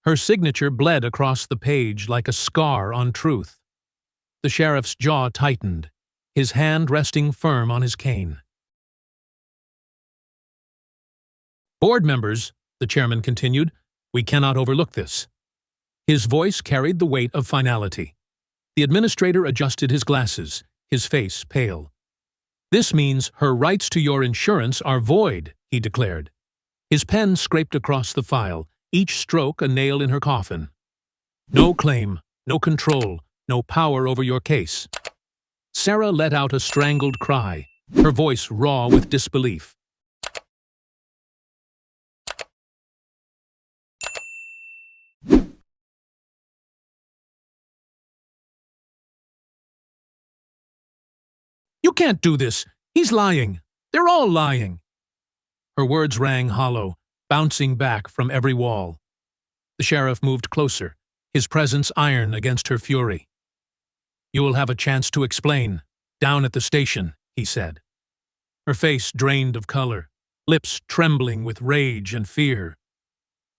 Her signature bled across the page like a scar on truth. The sheriff's jaw tightened, his hand resting firm on his cane. "Board members," the chairman continued, "we cannot overlook this." His voice carried the weight of finality. The administrator adjusted his glasses, his face pale. "This means her rights to your insurance are void," he declared. His pen scraped across the file, each stroke a nail in her coffin. "No claim, no control, no power over your case." Sarah let out a strangled cry, her voice raw with disbelief. "You can't do this! He's lying! They're all lying!" Her words rang hollow, bouncing back from every wall. The sheriff moved closer, his presence iron against her fury. "You will have a chance to explain, down at the station," he said. Her face drained of color, lips trembling with rage and fear.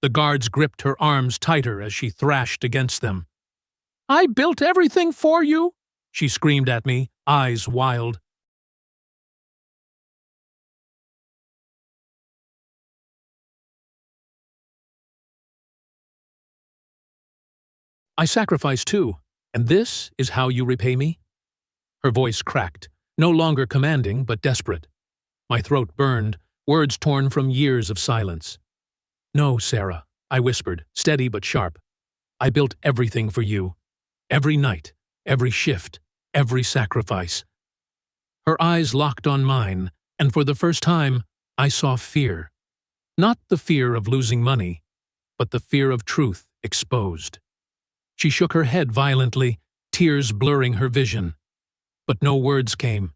The guards gripped her arms tighter as she thrashed against them. "I built everything for you," she screamed at me, eyes wild. "I sacrificed too, and this is how you repay me?" Her voice cracked, no longer commanding but desperate. My throat burned, words torn from years of silence. "No, Sarah," I whispered, steady but sharp. "I built everything for you. Every night, every shift, every sacrifice." Her eyes locked on mine, and for the first time, I saw fear. Not the fear of losing money, but the fear of truth exposed. She shook her head violently, tears blurring her vision. But no words came.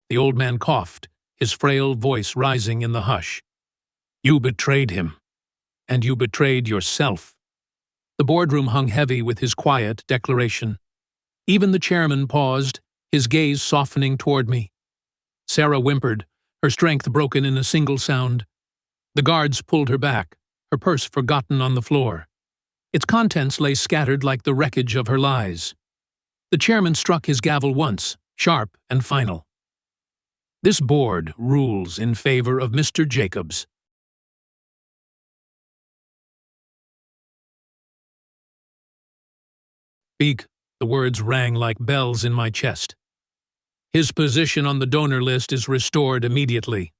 The old man coughed, his frail voice rising in the hush. "You betrayed him. And you betrayed yourself." The boardroom hung heavy with his quiet declaration. Even the chairman paused, his gaze softening toward me. Sarah whimpered, her strength broken in a single sound. The guards pulled her back, her purse forgotten on the floor. Its contents lay scattered like the wreckage of her lies. The chairman struck his gavel once, sharp and final. "This board rules in favor of Mr. Jacobs." "Speak," the words rang like bells in my chest. "His position on the donor list is restored immediately."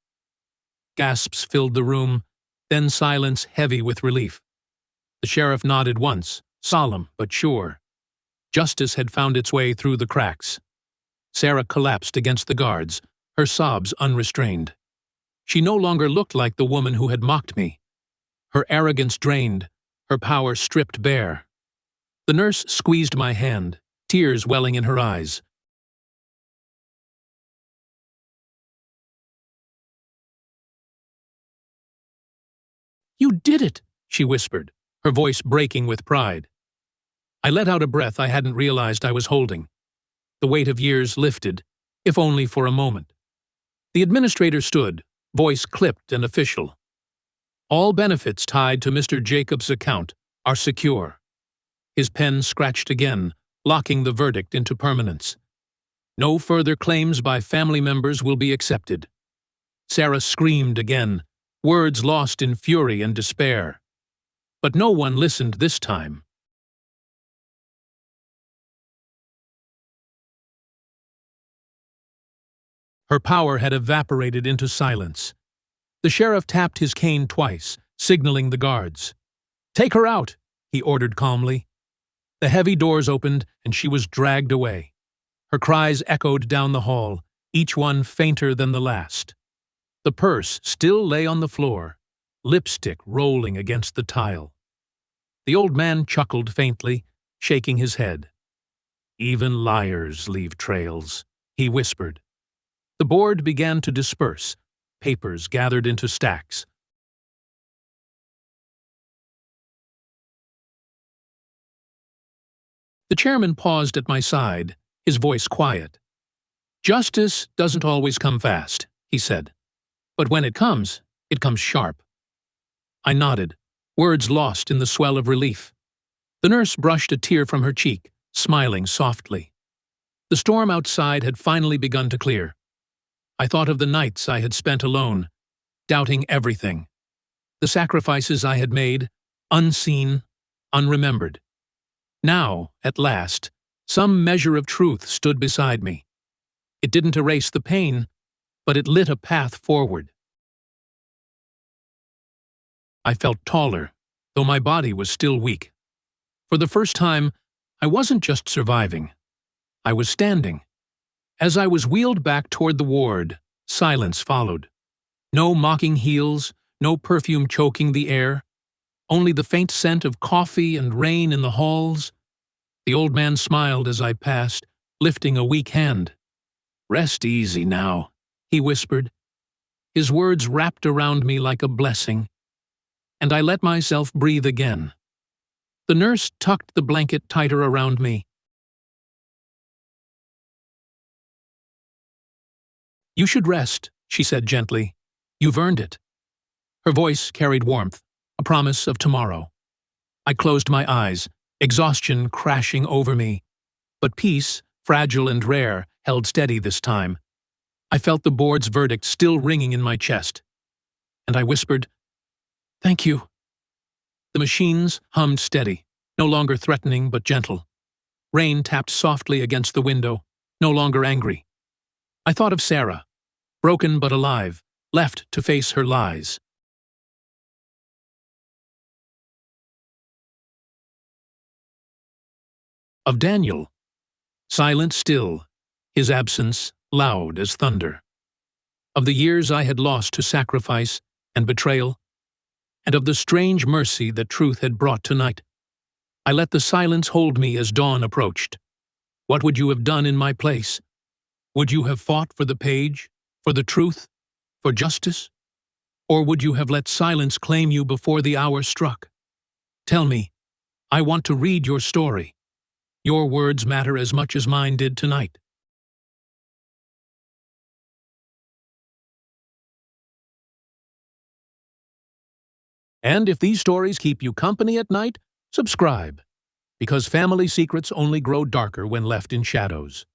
Gasps filled the room, then silence heavy with relief. The sheriff nodded once, solemn but sure. Justice had found its way through the cracks. Sarah collapsed against the guards, her sobs unrestrained. She no longer looked like the woman who had mocked me. Her arrogance drained, her power stripped bare. The nurse squeezed my hand, tears welling in her eyes. "You did it," she whispered, her voice breaking with pride. I let out a breath I hadn't realized I was holding. The weight of years lifted, if only for a moment. The administrator stood, voice clipped and official. "All benefits tied to Mr. Jacobs' account are secure." His pen scratched again, locking the verdict into permanence. "No further claims by family members will be accepted." Sarah screamed again, words lost in fury and despair. But no one listened this time. Her power had evaporated into silence. The sheriff tapped his cane twice, signaling the guards. "Take her out," he ordered calmly. The heavy doors opened, and she was dragged away. Her cries echoed down the hall, each one fainter than the last. The purse still lay on the floor, lipstick rolling against the tile. The old man chuckled faintly, shaking his head. "Even liars leave trails," he whispered. The board began to disperse, papers gathered into stacks. The chairman paused at my side, his voice quiet. "Justice doesn't always come fast," he said. "But when it comes sharp." I nodded, words lost in the swell of relief. The nurse brushed a tear from her cheek, smiling softly. The storm outside had finally begun to clear. I thought of the nights I had spent alone, doubting everything. The sacrifices I had made, unseen, unremembered. Now, at last, some measure of truth stood beside me. It didn't erase the pain, but it lit a path forward. I felt taller, though my body was still weak. For the first time, I wasn't just surviving. I was standing. As I was wheeled back toward the ward, silence followed. No mocking heels, no perfume choking the air, only the faint scent of coffee and rain in the halls. The old man smiled as I passed, lifting a weak hand. "Rest easy now," he whispered. His words wrapped around me like a blessing, and I let myself breathe again. The nurse tucked the blanket tighter around me. "You should rest," she said gently. "You've earned it." Her voice carried warmth, a promise of tomorrow. I closed my eyes, exhaustion crashing over me. But peace, fragile and rare, held steady this time. I felt the board's verdict still ringing in my chest. And I whispered, "Thank you." The machines hummed steady, no longer threatening but gentle. Rain tapped softly against the window, no longer angry. I thought of Sarah, broken but alive, left to face her lies. Of Daniel, silent still, his absence loud as thunder. Of the years I had lost to sacrifice and betrayal, and of the strange mercy that truth had brought tonight. I let the silence hold me as dawn approached. What would you have done in my place? Would you have fought for the page, for the truth, for justice? Or would you have let silence claim you before the hour struck? Tell me. I want to read your story. Your words matter as much as mine did tonight. And if these stories keep you company at night, subscribe, because family secrets only grow darker when left in shadows.